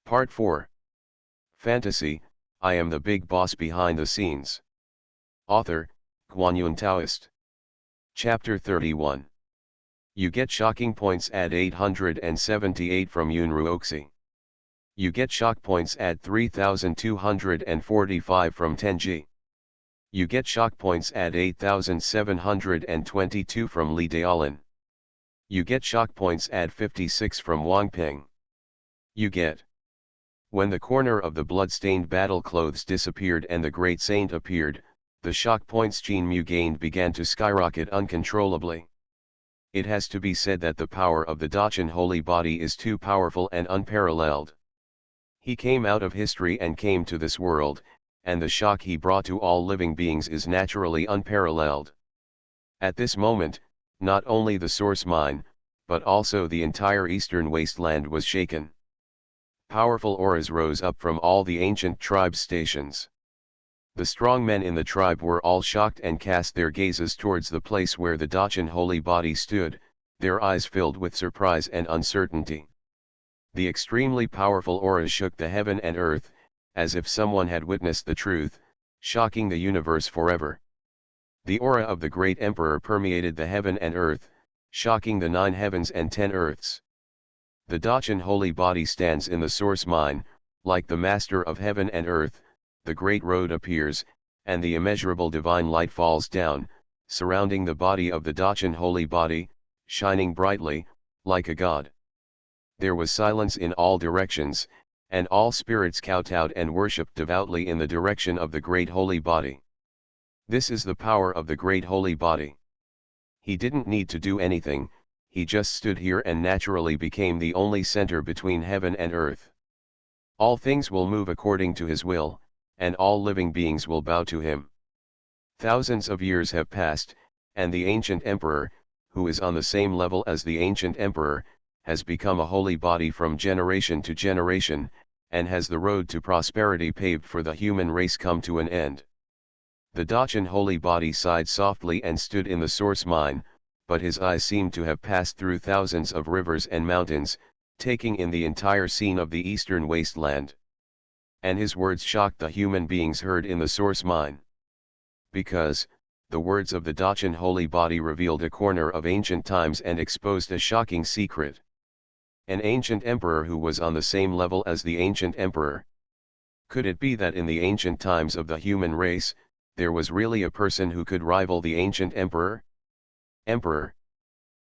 Part 4. Fantasy, I am the big boss behind the scenes. Author, Guanyun Taoist. Chapter 31. You get shocking points at 878 from Yun Ruoxi. You get shock points at 3245 from Tenji. You get shock points at 8722 from Li Daolin. You get shock points at 56 from Wang Ping. You get. When the corner of the blood-stained battle clothes disappeared and the great saint appeared, the shock points Jin Mu gained began to skyrocket uncontrollably. It has to be said that the power of the Dachan holy body is too powerful and unparalleled. He came out of history and came to this world, and the shock he brought to all living beings is naturally unparalleled. At this moment, not only the source mine, but also the entire eastern wasteland was shaken. Powerful auras rose up from all the ancient tribe stations. The strong men in the tribe were all shocked and cast their gazes towards the place where the Dachan holy body stood, their eyes filled with surprise and uncertainty. The extremely powerful auras shook the heaven and earth, as if someone had witnessed the truth, shocking the universe forever. The aura of the great emperor permeated the heaven and earth, shocking the 9 heavens and 10 earths. The Dachan holy body stands in the source mine, like the master of heaven and earth. The great road appears, and the immeasurable divine light falls down, surrounding the body of the Dachan holy body, shining brightly, like a god. There was silence in all directions, and all spirits kowtowed and worshipped devoutly in the direction of the great holy body. This is the power of the great holy body. He didn't need to do anything, he just stood here and naturally became the only center between heaven and earth. All things will move according to his will, and all living beings will bow to him. Thousands of years have passed, and the ancient emperor, who is on the same level as the ancient emperor, has become a holy body from generation to generation, and has the road to prosperity paved for the human race come to an end. The Dachan holy body sighed softly and stood in the source mine, but his eyes seemed to have passed through thousands of rivers and mountains, taking in the entire scene of the eastern wasteland. And his words shocked the human beings heard in the source mine. Because, the words of the Dachan holy body revealed a corner of ancient times and exposed a shocking secret. An ancient emperor who was on the same level as the ancient emperor. Could it be that in the ancient times of the human race, there was really a person who could rival the ancient emperor?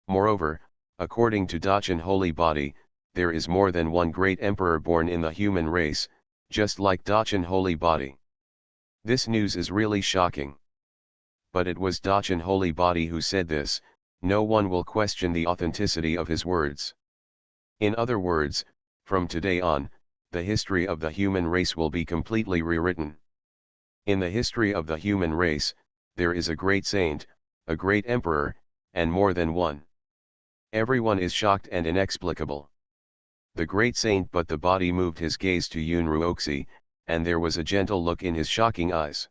Moreover, according to Dachan holy body, there is more than one great emperor born in the human race, just like Dachan holy body. This news is really shocking. But it was Dachan holy body who said this, no one will question the authenticity of his words. In other words, from today on, the history of the human race will be completely rewritten. In the history of the human race, there is a great saint, a great emperor, and more than one. Everyone is shocked and inexplicable. The great saint but the body moved his gaze to Yun Ruoxi, and there was a gentle look in his shocking eyes.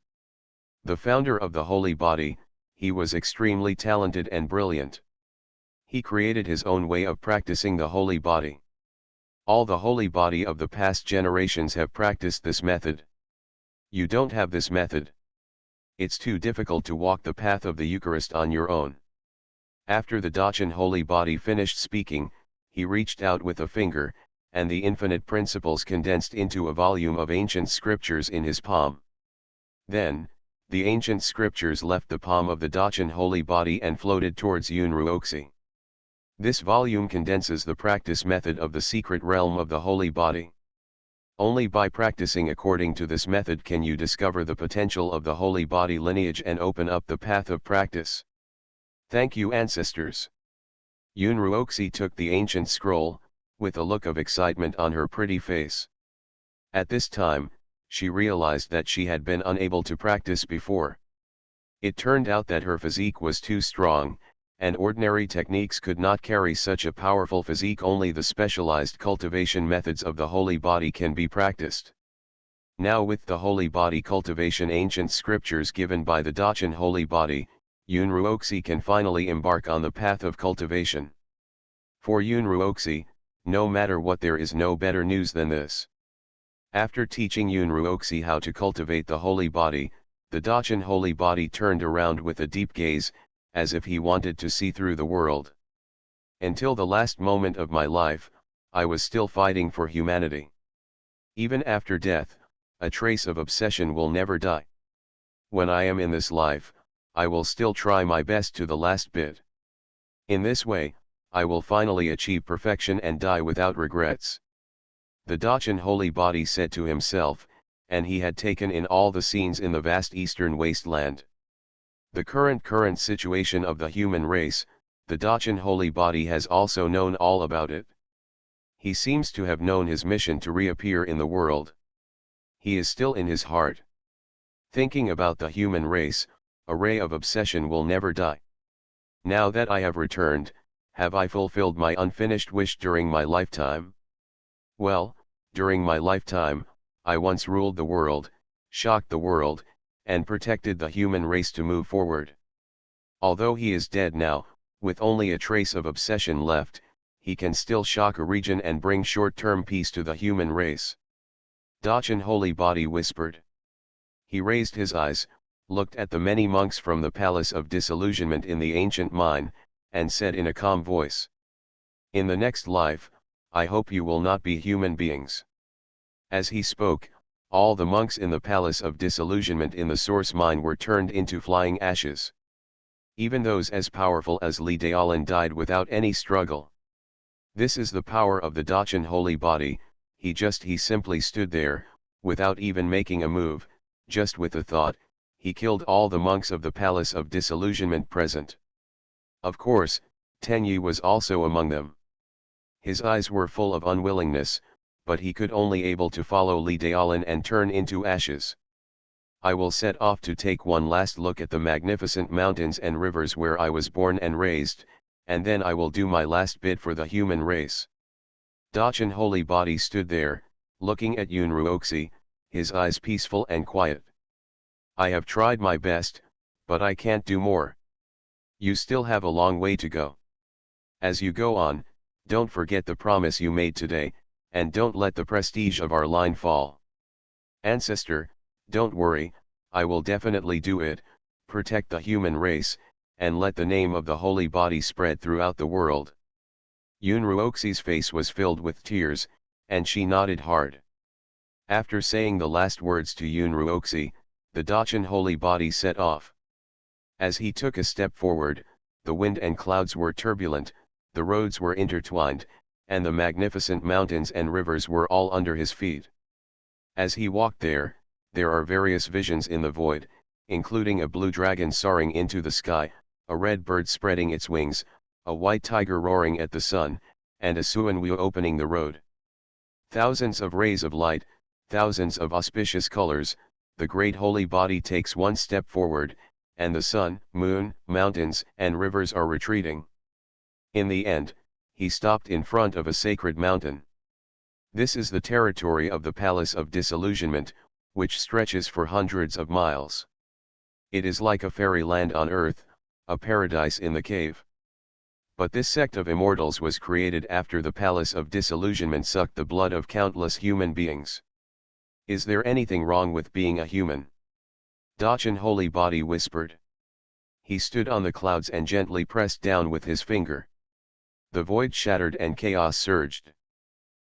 The founder of the holy body, he was extremely talented and brilliant. He created his own way of practicing the holy body. All the holy body of the past generations have practiced this method. You don't have this method. It's too difficult to walk the path of the Eucharist on your own. After the Dachan holy body finished speaking, he reached out with a finger, and the infinite principles condensed into a volume of ancient scriptures in his palm. Then, the ancient scriptures left the palm of the Dachan holy body and floated towards Yun Ruoxi. This volume condenses the practice method of the secret realm of the holy body. Only by practicing according to this method can you discover the potential of the holy body lineage and open up the path of practice. Thank you, ancestors. Yun Ruoxi took the ancient scroll, with a look of excitement on her pretty face. At this time, she realized that she had been unable to practice before. It turned out that her physique was too strong, and ordinary techniques could not carry such a powerful physique. Only the specialized cultivation methods of the holy body can be practiced. Now with the holy body cultivation ancient scriptures given by the Dachan holy body, Yun Ruoxi can finally embark on the path of cultivation. For Yun Ruoxi, no matter what, there is no better news than this. After teaching Yunruoxi how to cultivate the holy body, the Dachan holy body turned around with a deep gaze, as if he wanted to see through the world. Until the last moment of my life, I was still fighting for humanity. Even after death, a trace of obsession will never die. When I am in this life, I will still try my best to the last bit. In this way, I will finally achieve perfection and die without regrets. The Dachan holy body said to himself, and he had taken in all the scenes in the vast eastern wasteland. The current situation of the human race, the Dachan holy body has also known all about it. He seems to have known his mission to reappear in the world. He is still in his heart. Thinking about the human race, a ray of obsession will never die. Now that I have returned, have I fulfilled my unfinished wish during my lifetime? Well, during my lifetime, I once ruled the world, shocked the world, and protected the human race to move forward. Although he is dead now, with only a trace of obsession left, he can still shock a region and bring short-term peace to the human race. Dachan holy body whispered. He raised his eyes, looked at the many monks from the palace of disillusionment in the ancient mine, and said in a calm voice, "In the next life, I hope you will not be human beings." As he spoke, all the monks in the palace of disillusionment in the source mine were turned into flying ashes. Even those as powerful as Li Daolin died without any struggle. This is the power of the Dachan holy body. He simply stood there, without even making a move, just with a thought, he killed all the monks of the palace of disillusionment present. Of course, Tenyi was also among them. His eyes were full of unwillingness, but he could only able to follow Li Daolin and turn into ashes. I will set off to take one last look at the magnificent mountains and rivers where I was born and raised, and then I will do my last bit for the human race. Dachan holy body stood there, looking at Yunruoxi, his eyes peaceful and quiet. I have tried my best, but I can't do more. You still have a long way to go. As you go on, don't forget the promise you made today, and don't let the prestige of our line fall. Ancestor, don't worry, I will definitely do it, protect the human race, and let the name of the holy body spread throughout the world. Yunruoxi's face was filled with tears, and she nodded hard. After saying the last words to Yunruoxi, the Dachan holy body set off. As he took a step forward, the wind and clouds were turbulent, the roads were intertwined, and the magnificent mountains and rivers were all under his feet. As he walked there are various visions in the void, including a blue dragon soaring into the sky, a red bird spreading its wings, a white tiger roaring at the sun, and a suanwu opening the road. Thousands of rays of light, thousands of auspicious colors, the great holy body takes one step forward, and the sun, moon, mountains, and rivers are retreating. In the end, he stopped in front of a sacred mountain. This is the territory of the Palace of Disillusionment, which stretches for hundreds of miles. It is like a fairyland on earth, a paradise in the cave. But this sect of immortals was created after the Palace of Disillusionment sucked the blood of countless human beings. Is there anything wrong with being a human? Dachan holy body whispered. He stood on the clouds and gently pressed down with his finger. The void shattered and chaos surged.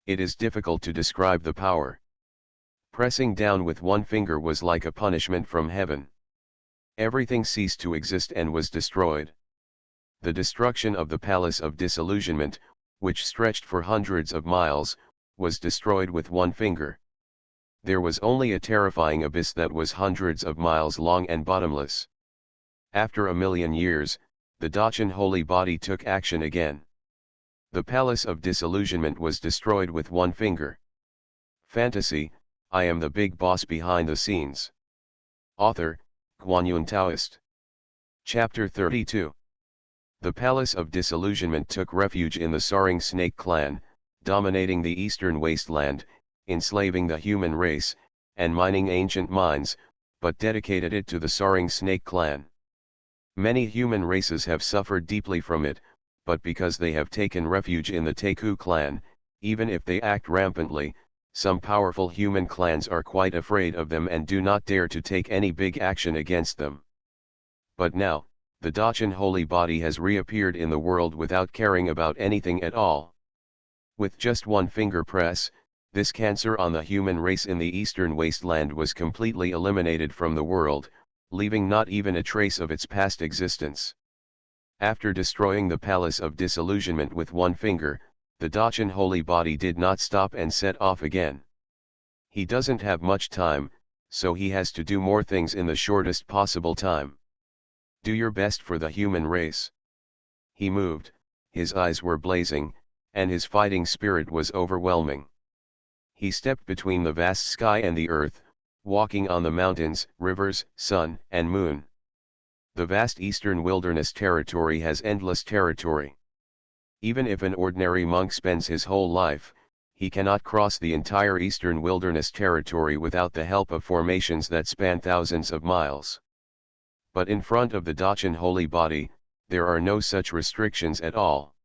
It is difficult to describe the power. Pressing down with one finger was like a punishment from heaven. Everything ceased to exist and was destroyed. The destruction of the Palace of Disillusionment, which stretched for hundreds of miles, was destroyed with one finger. There was only a terrifying abyss that was hundreds of miles long and bottomless. After 1,000,000 years, the Dachan holy body took action again. The Palace of Disillusionment was destroyed with one finger. Fantasy, I am the big boss behind the scenes. Author, Guanyun Taoist. Chapter 32. The Palace of Disillusionment took refuge in the Saring Snake clan, dominating the eastern wasteland, enslaving the human race, and mining ancient mines, but dedicated it to the Saring Snake clan. Many human races have suffered deeply from it, but because they have taken refuge in the Teku clan, even if they act rampantly, Some powerful human clans are quite afraid of them and do not dare to take any big action against them. But now, the Dachan holy body has reappeared in the world without caring about anything at all. With just one finger press, this cancer on the human race in the eastern wasteland was completely eliminated from the world, leaving not even a trace of its past existence. After destroying the palace of disillusionment with one finger, the Dachan holy body did not stop and set off again. He doesn't have much time, so he has to do more things in the shortest possible time. Do your best for the human race. He moved, his eyes were blazing, and his fighting spirit was overwhelming. He stepped between the vast sky and the earth, walking on the mountains, rivers, sun, and moon. The vast eastern wilderness territory has endless territory. Even if an ordinary monk spends his whole life, he cannot cross the entire eastern wilderness territory without the help of formations that span thousands of miles. But in front of the Dachan holy body, there are no such restrictions at all.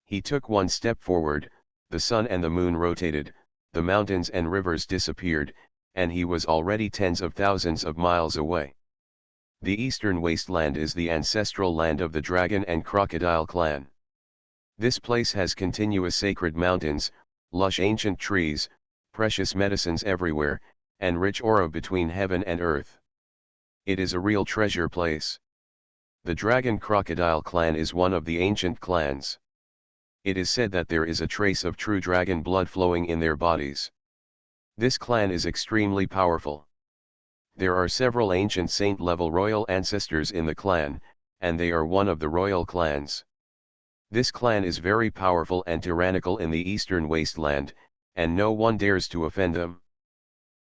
He took one step forward, the sun and the moon rotated, the mountains and rivers disappeared, and he was already tens of thousands of miles away. The eastern wasteland is the ancestral land of the dragon and crocodile clan. This place has continuous sacred mountains, lush ancient trees, precious medicines everywhere, and rich aura between heaven and earth. It is a real treasure place. The dragon crocodile clan is one of the ancient clans. It is said that there is a trace of true dragon blood flowing in their bodies. This clan is extremely powerful. There are several ancient saint-level royal ancestors in the clan, and they are one of the royal clans. This clan is very powerful and tyrannical in the eastern wasteland, and no one dares to offend them.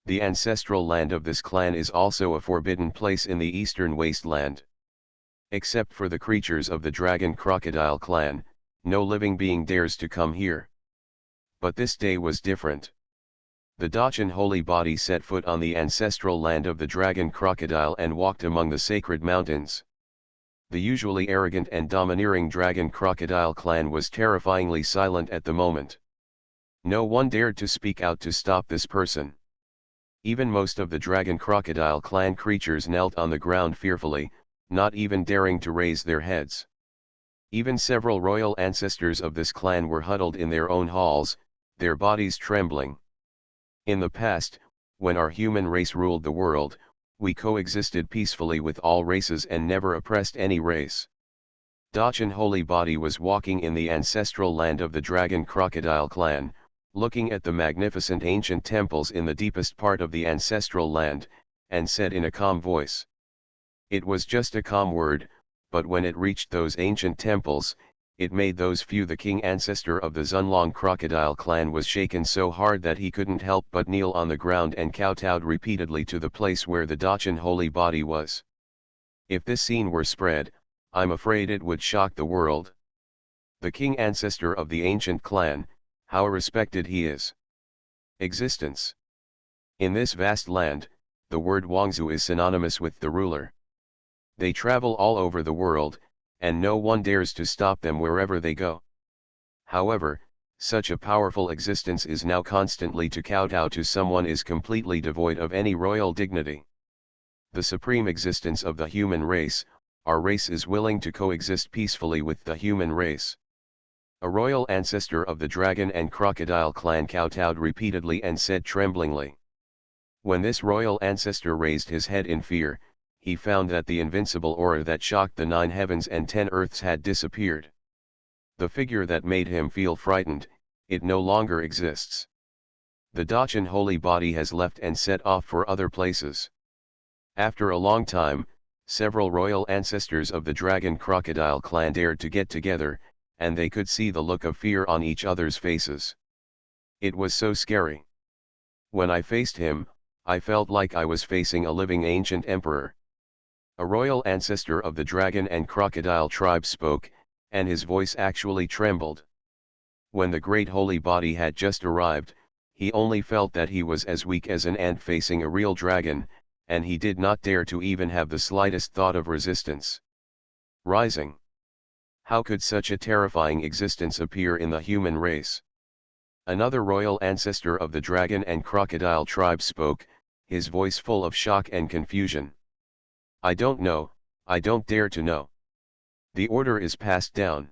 The ancestral land of this clan is also a forbidden place in the eastern wasteland. Except for the creatures of the dragon crocodile clan, no living being dares to come here. But this day was different. The Dachan holy body set foot on the ancestral land of the dragon crocodile and walked among the sacred mountains. The usually arrogant and domineering dragon crocodile clan was terrifyingly silent at the moment. No one dared to speak out to stop this person. Even most of the dragon crocodile clan creatures knelt on the ground fearfully, not even daring to raise their heads. Even several royal ancestors of this clan were huddled in their own halls, their bodies trembling. In the past, when our human race ruled the world, we coexisted peacefully with all races and never oppressed any race. Dachan holy body was walking in the ancestral land of the dragon crocodile clan, looking at the magnificent ancient temples in the deepest part of the ancestral land, and said in a calm voice. It was just a calm word, but when it reached those ancient temples, it made those few. The king ancestor of the Zunlong crocodile clan was shaken so hard that he couldn't help but kneel on the ground and kowtowed repeatedly to the place where the Dachan holy body was. If this scene were spread, I'm afraid it would shock the world. The king ancestor of the ancient clan, how respected he is. Existence. In this vast land, the word Wangzu is synonymous with the ruler. They travel all over the world, and no one dares to stop them wherever they go. However, such a powerful existence is now constantly to kowtow to someone is completely devoid of any royal dignity. The supreme existence of the human race, our race is willing to coexist peacefully with the human race. A royal ancestor of the dragon and crocodile clan kowtowed repeatedly and said tremblingly. When this royal ancestor raised his head in fear, he found that the invincible aura that shocked the 9 heavens and 10 earths had disappeared. The figure that made him feel frightened, it no longer exists. The Dachan holy body has left and set off for other places. After a long time, several royal ancestors of the dragon crocodile clan dared to get together, and they could see the look of fear on each other's faces. It was so scary. When I faced him, I felt like I was facing a living ancient emperor. A royal ancestor of the dragon and crocodile tribe spoke, and his voice actually trembled. When the great holy body had just arrived, he only felt that he was as weak as an ant facing a real dragon, and he did not dare to even have the slightest thought of resistance. Rising. How could such a terrifying existence appear in the human race? Another royal ancestor of the dragon and crocodile tribe spoke, his voice full of shock and confusion. I don't know, I don't dare to know. The order is passed down.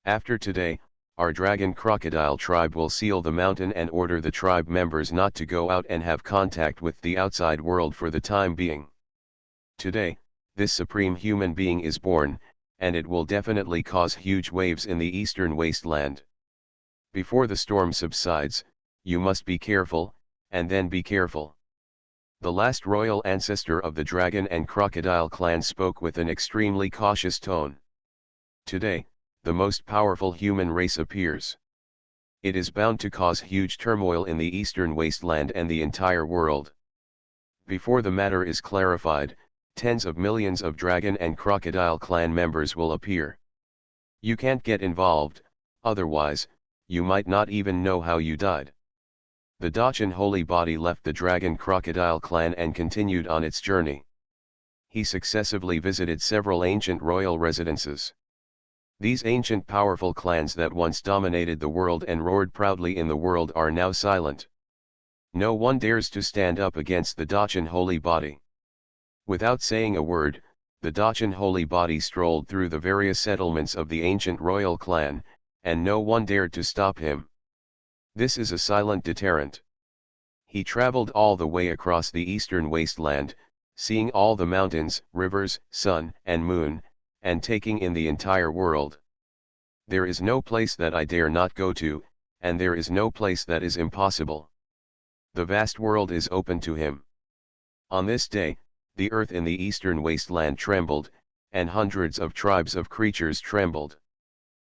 After today, our dragon crocodile tribe will seal the mountain and order the tribe members not to go out and have contact with the outside world for the time being. Today, this supreme human being is born, and it will definitely cause huge waves in the eastern wasteland. Before the storm subsides, you must be careful, and then be careful. The last royal ancestor of the dragon and crocodile clan spoke with an extremely cautious tone. Today, the most powerful human race appears. It is bound to cause huge turmoil in the eastern wasteland and the entire world. Before the matter is clarified, tens of millions of dragon and crocodile clan members will appear. You can't get involved, otherwise, you might not even know how you died. The Dachan holy body left the dragon crocodile clan and continued on its journey. He successively visited several ancient royal residences. These ancient powerful clans that once dominated the world and roared proudly in the world are now silent. No one dares to stand up against the Dachan holy body. Without saying a word, the Dachan holy body strolled through the various settlements of the ancient royal clan, and no one dared to stop him. This is a silent deterrent. He traveled all the way across the eastern wasteland, seeing all the mountains, rivers, sun and moon, and taking in the entire world. There is no place that I dare not go to, and there is no place that is impossible. The vast world is open to him. On this day, the earth in the eastern wasteland trembled, and hundreds of tribes of creatures trembled.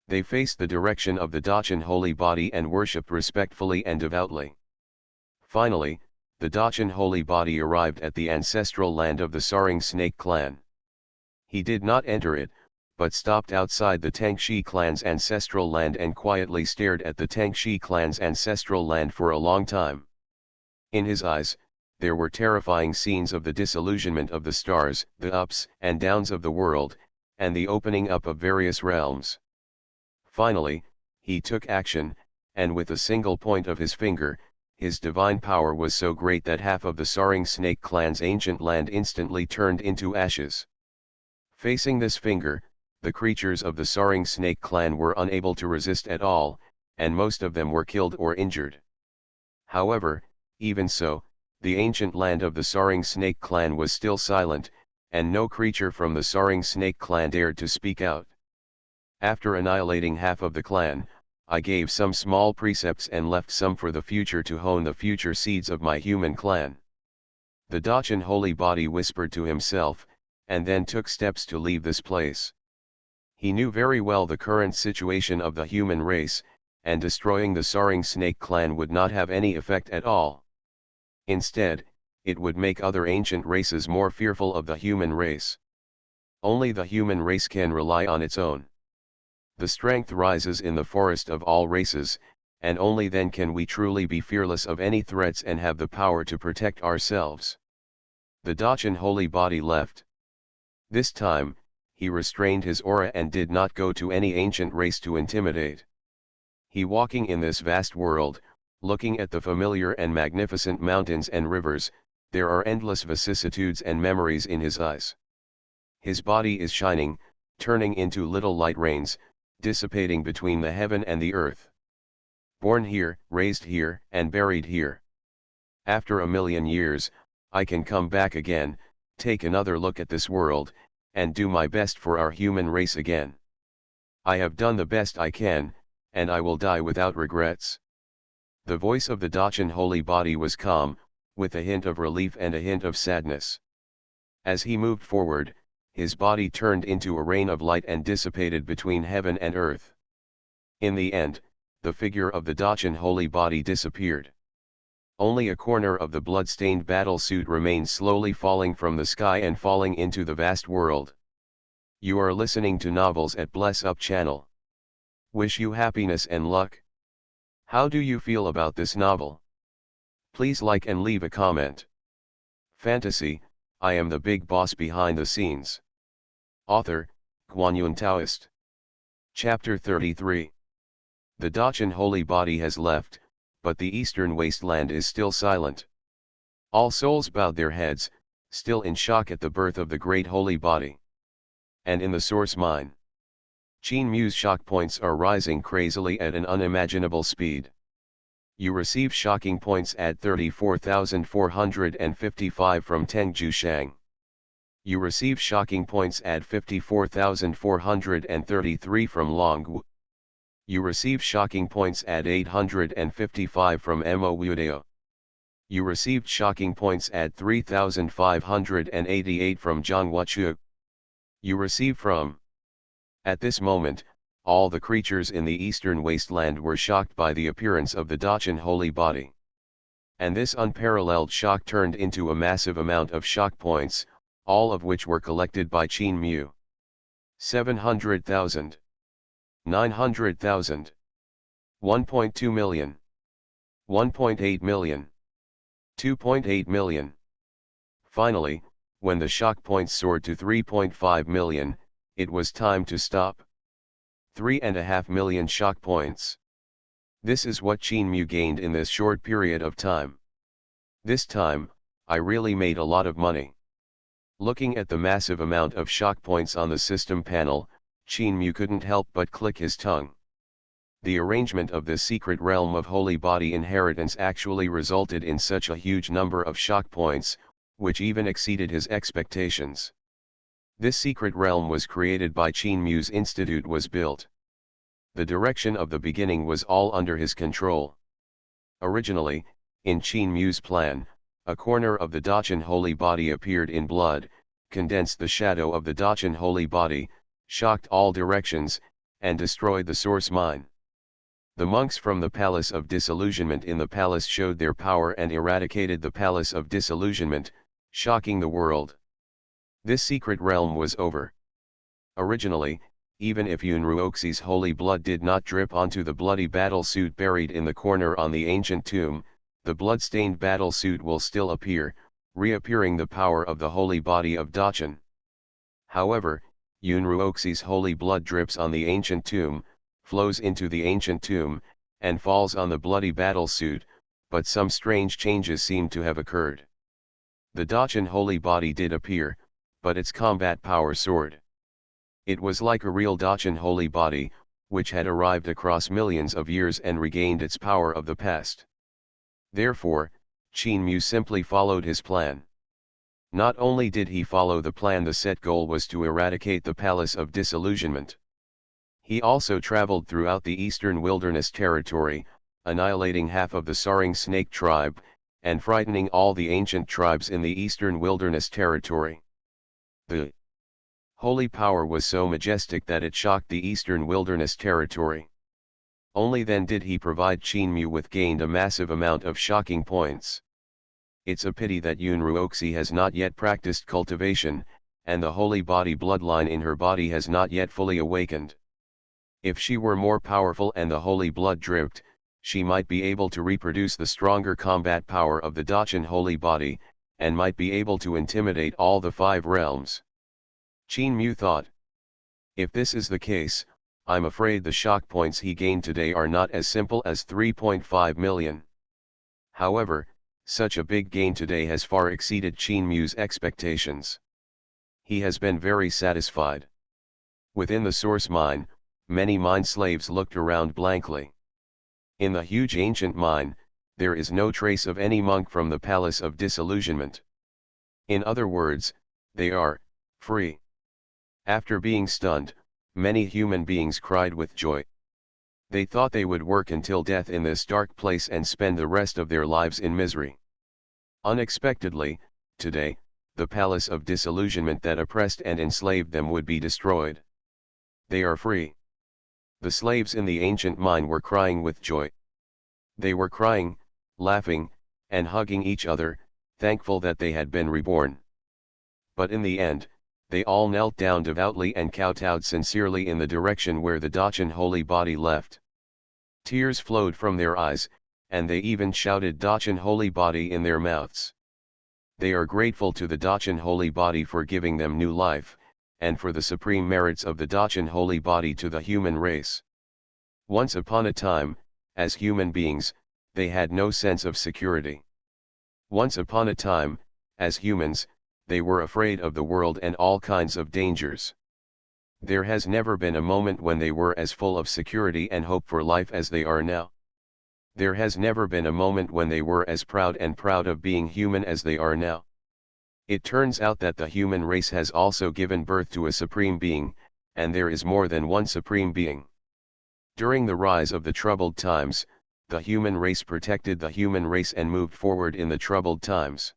They faced the direction of the Dachan holy body and worshipped respectfully and devoutly. Finally, the Dachan holy body arrived at the ancestral land of the Saring snake clan. He did not enter it, but stopped outside the Tangshi clan's ancestral land and quietly stared at the Tangshi clan's ancestral land for a long time. In his eyes, there were terrifying scenes of the disillusionment of the stars, the ups and downs of the world, and the opening up of various realms. Finally, he took action, and with a single point of his finger, his divine power was so great that half of the Saring snake clan's ancient land instantly turned into ashes. Facing this finger, the creatures of the Saring snake clan were unable to resist at all, and most of them were killed or injured. However, even so, the ancient land of the Saring snake clan was still silent, and no creature from the Saring snake clan dared to speak out. After annihilating half of the clan, I gave some small precepts and left some for the future to hone the future seeds of my human clan. The Dachan holy body whispered to himself, and then took steps to leave this place. He knew very well the current situation of the human race, and destroying the Saring snake clan would not have any effect at all. Instead, it would make other ancient races more fearful of the human race. Only the human race can rely on its own. The strength rises in the forest of all races, and only then can we truly be fearless of any threats and have the power to protect ourselves. The Dachan holy body left. This time, he restrained his aura and did not go to any ancient race to intimidate. He walking in this vast world, looking at the familiar and magnificent mountains and rivers, there are endless vicissitudes and memories in his eyes. His body is shining, turning into little light rains, dissipating between the heaven and the earth. Born here, raised here, and buried here. After 1,000,000 years, I can come back again, take another look at this world, and do my best for our human race again. I have done the best I can, and I will die without regrets. The voice of the Dachan holy body was calm, with a hint of relief and a hint of sadness. As he moved forward, his body turned into a rain of light and dissipated between heaven and earth. In the end, the figure of the Dachan holy body disappeared. Only a corner of the blood-stained battle suit remained slowly falling from the sky and falling into the vast world. You are listening to Novels at Bless Up channel. Wish you happiness and luck. How do you feel about this novel? Please like and leave a comment. Fantasy, I am the big boss behind the scenes. Author, Guanyun Taoist. Chapter 33. The Dachan holy body has left, but the eastern wasteland is still silent. All souls bowed their heads, still in shock at the birth of the great holy body. And in the source mine, Qin Mu's shock points are rising crazily at an unimaginable speed. You receive shocking points at 34,455 from Tengju Shang. You receive shocking points at 54,433 from Longwu. You receive shocking points at 855 from Mo Wudeo. You received shocking points at 3,588 from Zhanghuachu. You receive from. At this moment, all the creatures in the eastern wasteland were shocked by the appearance of the Dachan holy body. And this unparalleled shock turned into a massive amount of shock points, all of which were collected by Qin Mu. 700,000. 900,000. 1.2 million. 1.8 million. 2.8 million. Finally, when the shock points soared to 3.5 million, it was time to stop. 3.5 million shock points. This is what Qin Mu gained in this short period of time. This time, I really made a lot of money. Looking at the massive amount of shock points on the system panel, Qin Mu couldn't help but click his tongue. The arrangement of this secret realm of holy body inheritance actually resulted in such a huge number of shock points, which even exceeded his expectations. This secret realm was created by Qin Mu's institute was built. The direction of the beginning was all under his control. Originally, in Qin Mu's plan, a corner of the Dachan holy body appeared in blood, condensed the shadow of the Dachan holy body, shocked all directions, and destroyed the source mine. The monks from the Palace of Disillusionment in the palace showed their power and eradicated the Palace of Disillusionment, shocking the world. This secret realm was over. Originally, even if Yunruoxi's holy blood did not drip onto the bloody battle suit buried in the corner on the ancient tomb, the blood-stained battle suit will still appear, reappearing the power of the holy body of Dachan. However, Yunruoxi's holy blood drips on the ancient tomb, flows into the ancient tomb, and falls on the bloody battle suit, but some strange changes seem to have occurred. The Dachan holy body did appear, but its combat power soared. It was like a real Dachan holy body, which had arrived across millions of years and regained its power of the past. Therefore, Qin Mu simply followed his plan. Not only did he follow the plan, the set goal was to eradicate the Palace of Disillusionment. He also traveled throughout the eastern wilderness territory, annihilating half of the Saring snake tribe, and frightening all the ancient tribes in the eastern wilderness territory. The holy power was so majestic that it shocked the eastern wilderness territory. Only then did he provide Qin Mu with gained a massive amount of shocking points. It's a pity that Yunruoxi has not yet practiced cultivation, and the holy body bloodline in her body has not yet fully awakened. If she were more powerful and the holy blood dripped, she might be able to reproduce the stronger combat power of the Dachan holy body, and might be able to intimidate all the 5 realms. Qin Mu thought. If this is the case, I'm afraid the shock points he gained today are not as simple as 3.5 million. However, such a big gain today has far exceeded Qin Mu's expectations. He has been very satisfied. Within the source mine, many mine slaves looked around blankly. In the huge ancient mine, there is no trace of any monk from the Palace of Disillusionment. In other words, they are free. After being stunned, many human beings cried with joy. They thought they would work until death in this dark place and spend the rest of their lives in misery. Unexpectedly, today, the Palace of Disillusionment that oppressed and enslaved them would be destroyed. They are free. The slaves in the ancient mine were crying with joy. They were crying, laughing, and hugging each other, thankful that they had been reborn. But in the end, they all knelt down devoutly and kowtowed sincerely in the direction where the Dachan holy body left. Tears flowed from their eyes, and they even shouted Dachan holy body in their mouths. They are grateful to the Dachan holy body for giving them new life, and for the supreme merits of the Dachan holy body to the human race. Once upon a time, as human beings, they had no sense of security. Once upon a time, as humans, they were afraid of the world and all kinds of dangers. There has never been a moment when they were as full of security and hope for life as they are now. There has never been a moment when they were as proud of being human as they are now. It turns out that the human race has also given birth to a supreme being, and there is more than one supreme being. During the rise of the troubled times, the human race protected the human race and moved forward in the troubled times.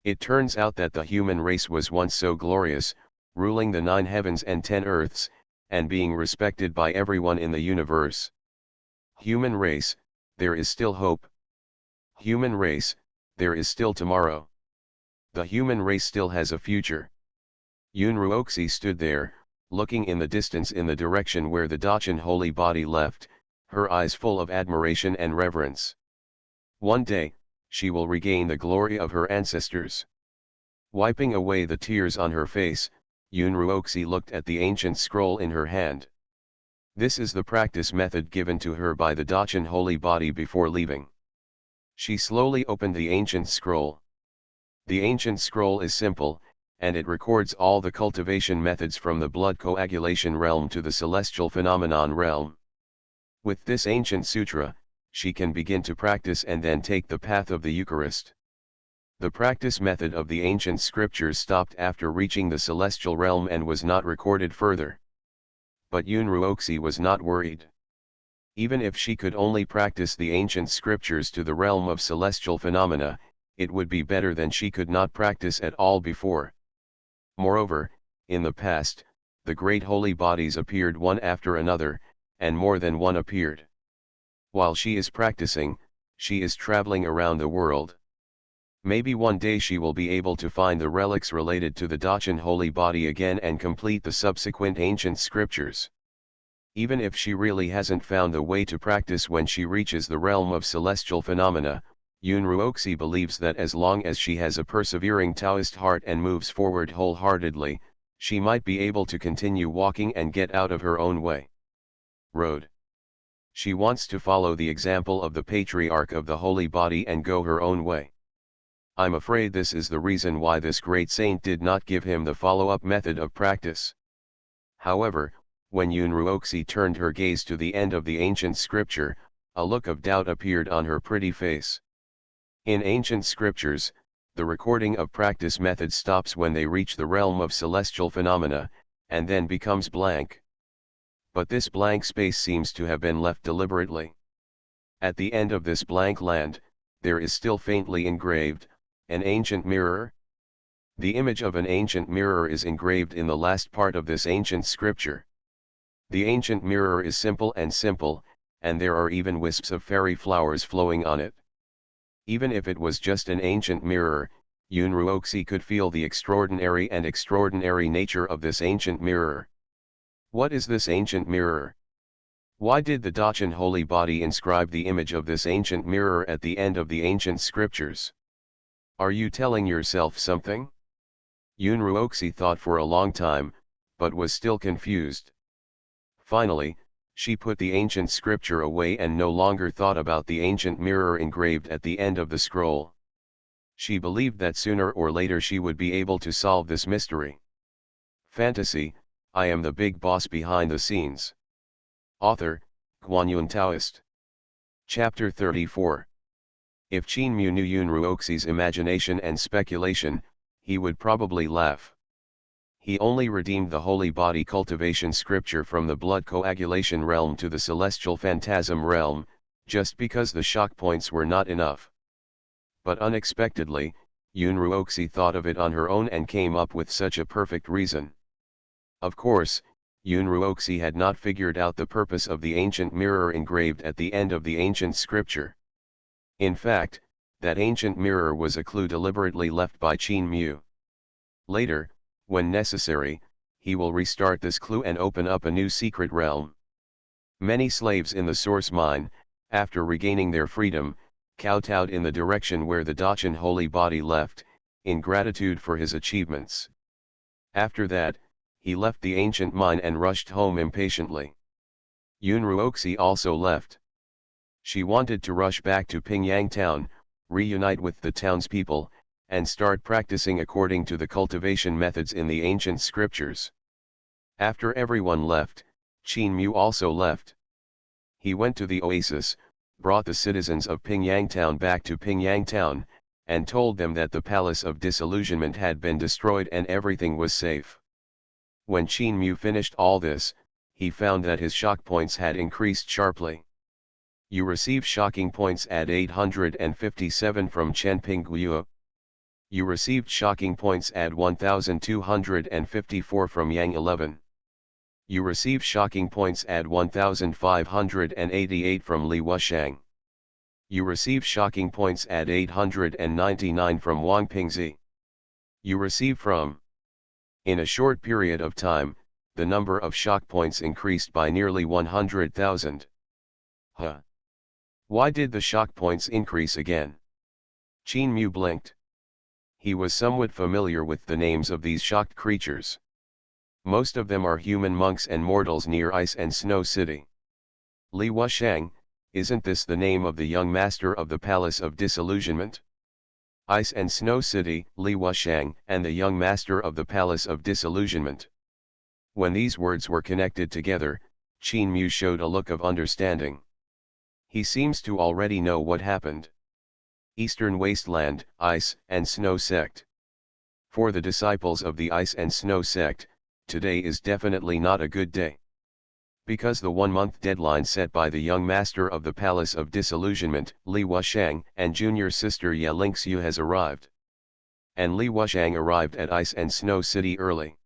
It turns out that the human race was once so glorious, ruling the 9 heavens and 10 earths, and being respected by everyone in the universe. Human race, there is still hope. Human race, there is still tomorrow. The human race still has a future. Yun Ruoxi stood there, looking in the distance in the direction where the Dachan holy body left, her eyes full of admiration and reverence. One day, she will regain the glory of her ancestors. Wiping away the tears on her face, Yun Ruoxi looked at the ancient scroll in her hand. This is the practice method given to her by the Dachan holy body before leaving. She slowly opened the ancient scroll. The ancient scroll is simple, and it records all the cultivation methods from the blood coagulation realm to the celestial phenomenon realm. With this ancient sutra, she can begin to practice and then take the path of the Eucharist. The practice method of the ancient scriptures stopped after reaching the celestial realm and was not recorded further. But Yun Ruoxi was not worried. Even if she could only practice the ancient scriptures to the realm of celestial phenomena, it would be better than she could not practice at all before. Moreover, in the past, the great holy bodies appeared one after another, and more than one appeared. While she is practicing, she is traveling around the world. Maybe one day she will be able to find the relics related to the Dachan holy body again and complete the subsequent ancient scriptures. Even if she really hasn't found the way to practice when she reaches the realm of celestial phenomena, Yun Ruoxi believes that as long as she has a persevering Taoist heart and moves forward wholeheartedly, she might be able to continue walking and get out of her own way. Road. She wants to follow the example of the patriarch of the holy body and go her own way. I'm afraid this is the reason why this great saint did not give him the follow-up method of practice. However, when Yun Ruoxi turned her gaze to the end of the ancient scripture, a look of doubt appeared on her pretty face. In ancient scriptures, the recording of practice methods stops when they reach the realm of celestial phenomena, and then becomes blank. But this blank space seems to have been left deliberately. At the end of this blank land, there is still faintly engraved, an ancient mirror. The image of an ancient mirror is engraved in the last part of this ancient scripture. The ancient mirror is simple, and there are even wisps of fairy flowers flowing on it. Even if it was just an ancient mirror, Yun Ruoxi could feel the extraordinary nature of this ancient mirror. What is this ancient mirror? Why did the Dachan holy body inscribe the image of this ancient mirror at the end of the ancient scriptures? Are you telling yourself something? Yun Ruoxi thought for a long time, but was still confused. Finally, she put the ancient scripture away and no longer thought about the ancient mirror engraved at the end of the scroll. She believed that sooner or later she would be able to solve this mystery. Fantasy, I am the big boss behind the scenes. Author, Guanyun Taoist. Chapter 34. If Qin Mu knew Yun Ruoxi's imagination and speculation, he would probably laugh. He only redeemed the holy body cultivation scripture from the blood coagulation realm to the celestial phantasm realm, just because the shock points were not enough. But unexpectedly, Yun Ruoxi thought of it on her own and came up with such a perfect reason. Of course, Yun Ruoxi had not figured out the purpose of the ancient mirror engraved at the end of the ancient scripture. In fact, that ancient mirror was a clue deliberately left by Qin Mu. Later, when necessary, he will restart this clue and open up a new secret realm. Many slaves in the source mine, after regaining their freedom, kowtowed in the direction where the Dachan holy body left, in gratitude for his achievements. After that, he left the ancient mine and rushed home impatiently. Yun Ruoxi also left. She wanted to rush back to Pingyang town, reunite with the townspeople, and start practicing according to the cultivation methods in the ancient scriptures. After everyone left, Qin Mu also left. He went to the oasis, brought the citizens of Pingyang town back to Pingyang town, and told them that the palace of disillusionment had been destroyed and everything was safe. When Qin Mu finished all this, he found that his shock points had increased sharply. You receive shocking points at 857 from Chen Pingguo. You received shocking points at 1254 from Yang 11. You receive shocking points at 1588 from Li Wushang. You receive shocking points at 899 from Wang Pingzi. You receive from. In a short period of time, the number of shock points increased by nearly 100,000. Huh. Why did the shock points increase again? Qin Mu blinked. He was somewhat familiar with the names of these shocked creatures. Most of them are human monks and mortals near Ice and Snow City. Li Wushang, isn't this the name of the young master of the Palace of Disillusionment? Ice and Snow City, Li Wushang, and the young master of the Palace of Disillusionment. When these words were connected together, Qin Mu showed a look of understanding. He seems to already know what happened. Eastern Wasteland, Ice and Snow Sect. For the disciples of the Ice and Snow Sect, today is definitely not a good day. Because the one-month deadline set by the young master of the Palace of Disillusionment, Li Wushang, and junior sister Ye Lingxiu has arrived. And Li Wushang arrived at Ice and Snow City early.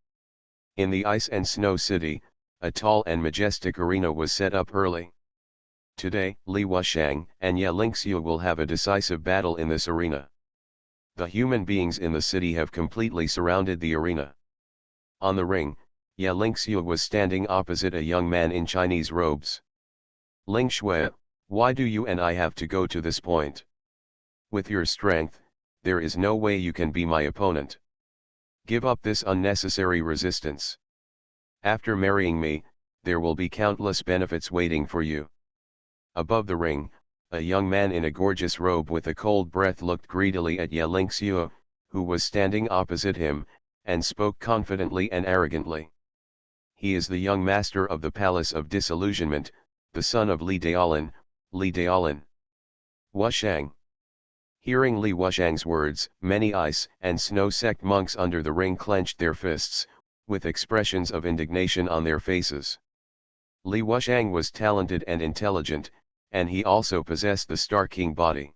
In the Ice and Snow City, a tall and majestic arena was set up early. Today, Li Wushang and Ye Lingxiu will have a decisive battle in this arena. The human beings in the city have completely surrounded the arena. On the ring, Ye Lingxiu was standing opposite a young man in Chinese robes. Ling Shui, why do you and I have to go to this point? With your strength, there is no way you can be my opponent. Give up this unnecessary resistance. After marrying me, there will be countless benefits waiting for you. Above the ring, a young man in a gorgeous robe with a cold breath looked greedily at Ye Lingxiu, who was standing opposite him, and spoke confidently and arrogantly. He is the young master of the Palace of Disillusionment, the son of Li Daolin, Li Daolin. Wushang. Hearing Li Wushang's words, many Ice and Snow Sect monks under the ring clenched their fists, with expressions of indignation on their faces. Li Wushang was talented and intelligent, and he also possessed the Star King body.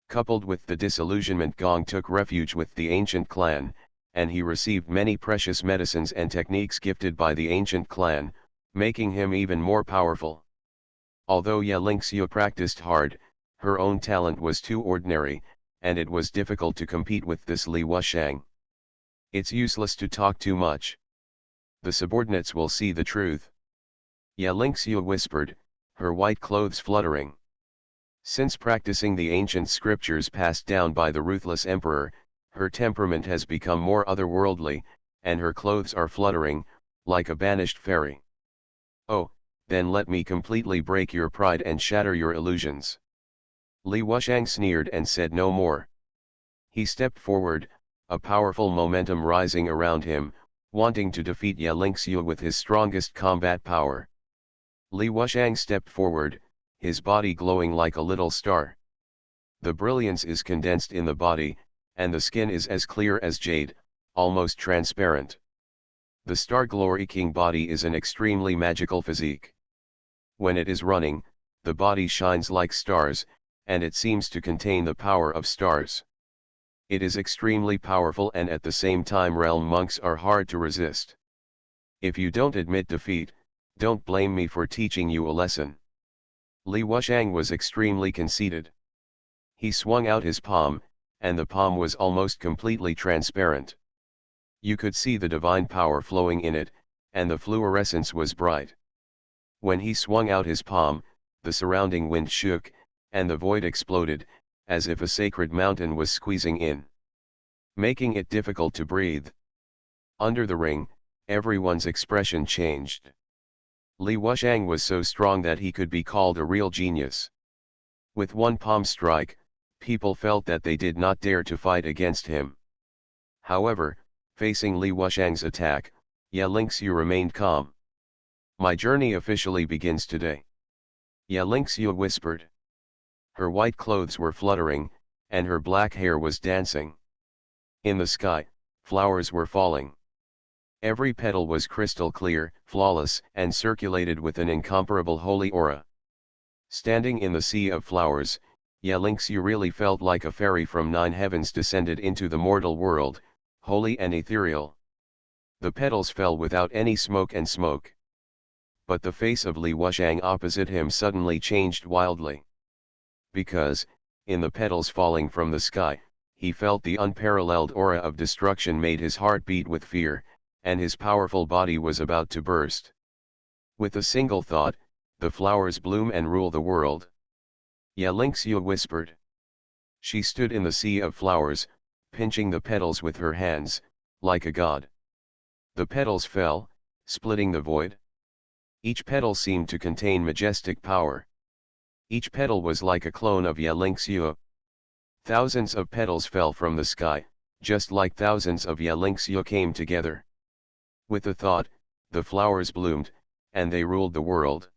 Coupled with the disillusionment, Gong took refuge with the ancient clan, and he received many precious medicines and techniques gifted by the ancient clan, making him even more powerful. Although Ye Lingxiu practiced hard, her own talent was too ordinary, and it was difficult to compete with this Li Wushang. It's useless to talk too much. The subordinates will see the truth. Ye Lingxiu whispered, her white clothes fluttering. Since practicing the ancient scriptures passed down by the ruthless emperor, her temperament has become more otherworldly, and her clothes are fluttering, like a banished fairy. Oh, then let me completely break your pride and shatter your illusions. Li Wushang sneered and said no more. He stepped forward, a powerful momentum rising around him, wanting to defeat Ye Lingxiu with his strongest combat power. Li Wushang stepped forward, his body glowing like a little star. The brilliance is condensed in the body, and the skin is as clear as jade, almost transparent. The Star Glory King body is an extremely magical physique. When it is running, the body shines like stars, and it seems to contain the power of stars. It is extremely powerful, and at the same time realm monks are hard to resist. If you don't admit defeat, don't blame me for teaching you a lesson. Li Wushang was extremely conceited. He swung out his palm, and the palm was almost completely transparent. You could see the divine power flowing in it, and the fluorescence was bright. When he swung out his palm, the surrounding wind shook, and the void exploded, as if a sacred mountain was squeezing in, making it difficult to breathe. Under the ring, everyone's expression changed. Li Wuxiang was so strong that he could be called a real genius. With one palm strike, people felt that they did not dare to fight against him. However, facing Li Wuxiang's attack, Ye Lingxiu remained calm. "My journey officially begins today," Ye Lingxiu whispered. Her white clothes were fluttering, and her black hair was dancing. In the sky, flowers were falling. Every petal was crystal clear, flawless, and circulated with an incomparable holy aura. Standing in the sea of flowers, Ye Lingxiu really felt like a fairy from 9 heavens descended into the mortal world, holy and ethereal. The petals fell without any smoke. But the face of Li Wuxiang opposite him suddenly changed wildly. Because, in the petals falling from the sky, he felt the unparalleled aura of destruction made his heart beat with fear, and his powerful body was about to burst. With a single thought, the flowers bloom and rule the world. Ye Lingxiu whispered. She stood in the sea of flowers, pinching the petals with her hands, like a god. The petals fell, splitting the void. Each petal seemed to contain majestic power. Each petal was like a clone of Ye Lingxiu. Thousands of petals fell from the sky, just like thousands of Ye Lingxiu came together. With a thought, the flowers bloomed, and they ruled the world.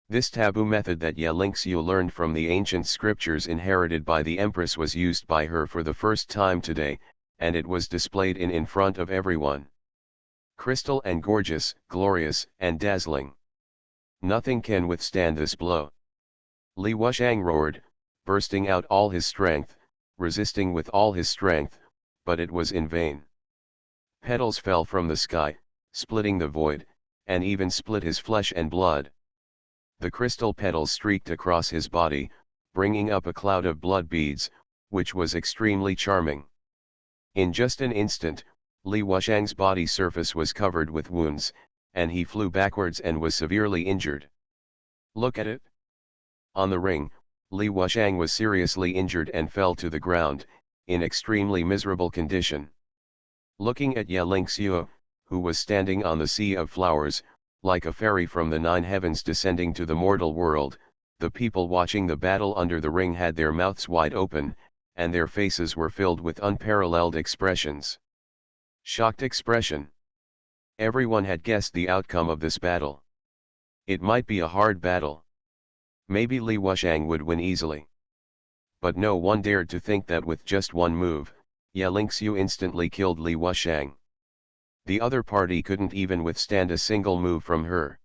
This taboo method that Ye Lingxiu learned from the ancient scriptures inherited by the empress was used by her for the first time today, and it was displayed in front of everyone. Crystal and gorgeous, glorious, and dazzling. Nothing can withstand this blow. Li Wuxiang roared, bursting out all his strength, resisting with all his strength, but it was in vain. Petals fell from the sky, splitting the void, and even split his flesh and blood. The crystal petals streaked across his body, bringing up a cloud of blood beads, which was extremely charming. In just an instant, Li Wuxiang's body surface was covered with wounds, and he flew backwards and was severely injured. Look at it. On the ring, Li Wuxiang was seriously injured and fell to the ground, in extremely miserable condition. Looking at Ye Lingxiu, who was standing on the sea of flowers, like a fairy from the 9 heavens descending to the mortal world, the people watching the battle under the ring had their mouths wide open, and their faces were filled with unparalleled expressions. Shocked expression. Everyone had guessed the outcome of this battle. It might be a hard battle. Maybe Li Wuxiang would win easily. But no one dared to think that with just one move, Ye Lingxiu instantly killed Li Wuxiang. The other party couldn't even withstand a single move from her.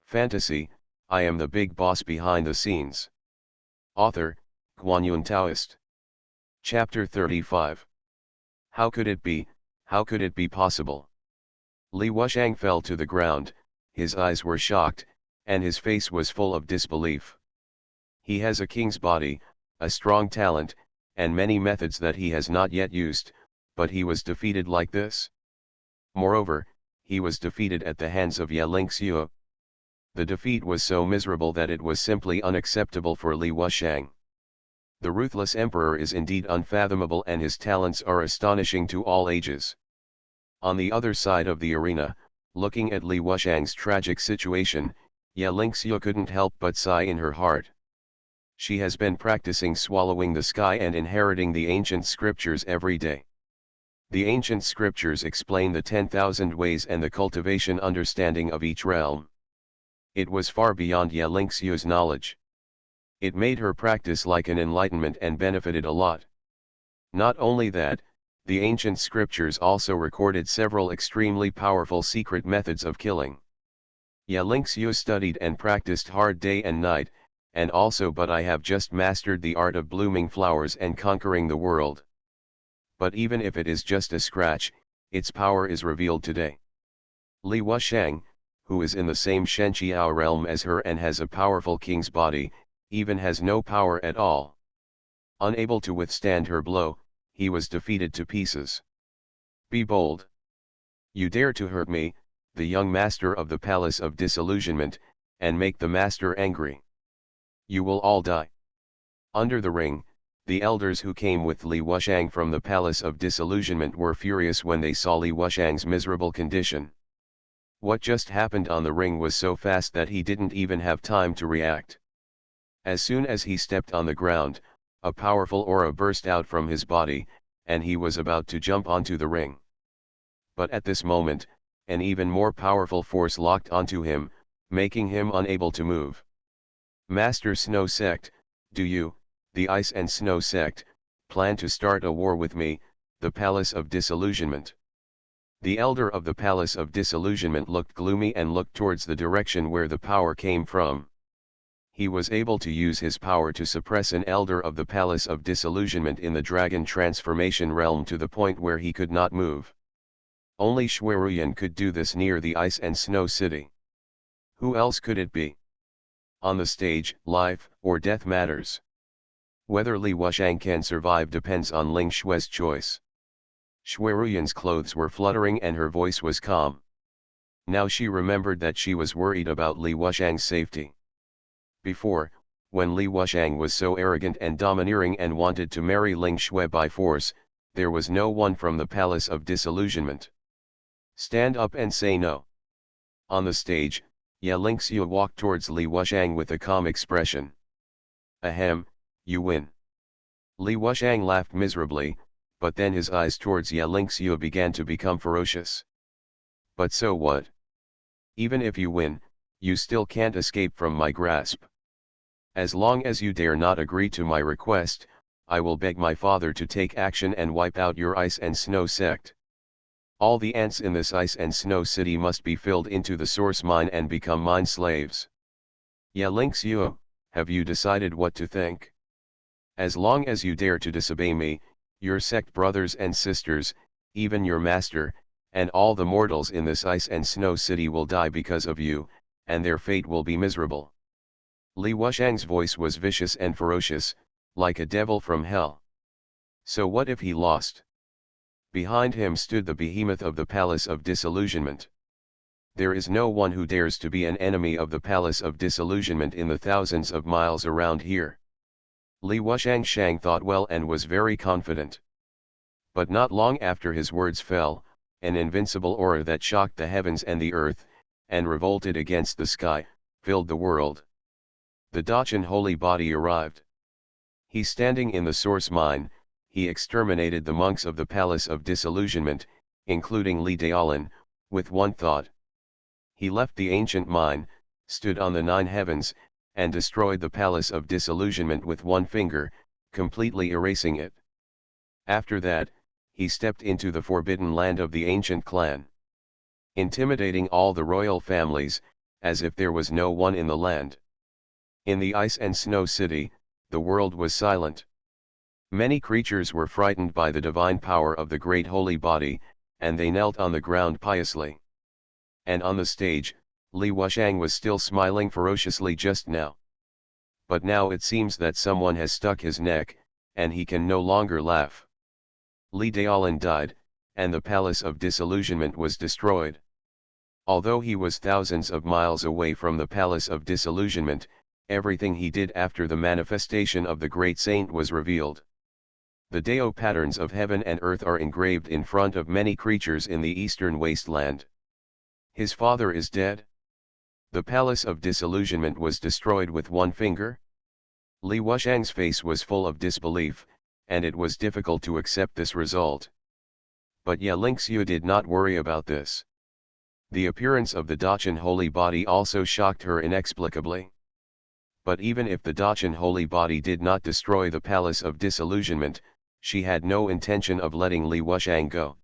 Fantasy, I am the big boss behind the scenes. Author, Guanyun Taoist. Chapter 35. How could it be, how could it be possible? Li Wuxiang fell to the ground, his eyes were shocked, and his face was full of disbelief. He has a king's body, a strong talent, and many methods that he has not yet used, but he was defeated like this? Moreover, he was defeated at the hands of Ye Lingxiu. The defeat was so miserable that it was simply unacceptable for Li Wuxiang. The ruthless emperor is indeed unfathomable, and his talents are astonishing to all ages. On the other side of the arena, looking at Li Wuxiang's tragic situation, Ye Lingxiu couldn't help but sigh in her heart. She has been practicing swallowing the sky and inheriting the ancient scriptures every day. The ancient scriptures explain the 10,000 ways and the cultivation understanding of each realm. It was far beyond Ye Lingxiu's knowledge. It made her practice like an enlightenment and benefited a lot. Not only that, the ancient scriptures also recorded several extremely powerful secret methods of killing. Ye Lingxiu studied and practiced hard day and night, and also but I have just mastered the art of blooming flowers and conquering the world. But even if it is just a scratch, its power is revealed today. Li Wuxiang, who is in the same Shenqiao realm as her and has a powerful king's body, even has no power at all. Unable to withstand her blow, he was defeated to pieces. Be bold. You dare to hurt me, the young master of the Palace of Disillusionment, and make the master angry. You will all die. Under the ring, the elders who came with Li Wuxiang from the Palace of Disillusionment were furious when they saw Li Wuxiang's miserable condition. What just happened on the ring was so fast that he didn't even have time to react. As soon as he stepped on the ground, a powerful aura burst out from his body, and he was about to jump onto the ring. But at this moment, an even more powerful force locked onto him, making him unable to move. Master Snow Sect, do you, the Ice and Snow Sect, plan to start a war with me, the Palace of Disillusionment? The elder of the Palace of Disillusionment looked gloomy and looked towards the direction where the power came from. He was able to use his power to suppress an elder of the Palace of Disillusionment in the dragon transformation realm to the point where he could not move. Only Xueruyan could do this near the Ice and Snow City. Who else could it be? On the stage, life or death matters. Whether Li Wuxiang can survive depends on Ling Xue's choice. Xueruyan's clothes were fluttering and her voice was calm. Now she remembered that she was worried about Li Wuxiang's safety. Before, when Li Wuxiang was so arrogant and domineering and wanted to marry Ling Xue by force, there was no one from the Palace of Disillusionment. Stand up and say no. On the stage, Ye Lingxiu walked towards Li Wuxiang with a calm expression. Ahem, you win. Li Wuxiang laughed miserably, but then his eyes towards Ye Lingxiu began to become ferocious. But so what? Even if you win, you still can't escape from my grasp. As long as you dare not agree to my request, I will beg my father to take action and wipe out your Ice and Snow Sect. All the ants in this Ice and Snow City must be filled into the source mine and become mine slaves. Ye Lingxiu, have you decided what to think? As long as you dare to disobey me, your sect brothers and sisters, even your master, and all the mortals in this Ice and Snow City will die because of you, and their fate will be miserable. Li Wuxiang's voice was vicious and ferocious, like a devil from hell. So what if he lost? Behind him stood the behemoth of the Palace of Disillusionment. There is no one who dares to be an enemy of the Palace of Disillusionment in the thousands of miles around here. Li Wuxiang thought well and was very confident. But not long after his words fell, an invincible aura that shocked the heavens and the earth, and revolted against the sky, filled the world. The Dachan holy body arrived. He standing in the source mine, he exterminated the monks of the Palace of Disillusionment, including Li Daolin, with one thought. He left the ancient mine, stood on the 9 heavens, and destroyed the Palace of Disillusionment with one finger, completely erasing it. After that, he stepped into the forbidden land of the ancient clan, intimidating all the royal families, as if there was no one in the land. In the Ice and Snow City, the world was silent. Many creatures were frightened by the divine power of the great holy body, and they knelt on the ground piously. And on the stage, Li Wuxiang was still smiling ferociously just now. But now it seems that someone has stuck his neck, and he can no longer laugh. Li Daolin died, and the Palace of Disillusionment was destroyed. Although he was thousands of miles away from the Palace of Disillusionment, everything he did after the manifestation of the great saint was revealed. The Dao patterns of heaven and earth are engraved in front of many creatures in the eastern wasteland. His father is dead. The Palace of Disillusionment was destroyed with one finger. Li Wuxiang's face was full of disbelief, and it was difficult to accept this result. But Ye Lingxiu did not worry about this. The appearance of the Dachan holy body also shocked her inexplicably. But even if the Dachan holy body did not destroy the Palace of Disillusionment, she had no intention of letting Li Wuxiang go.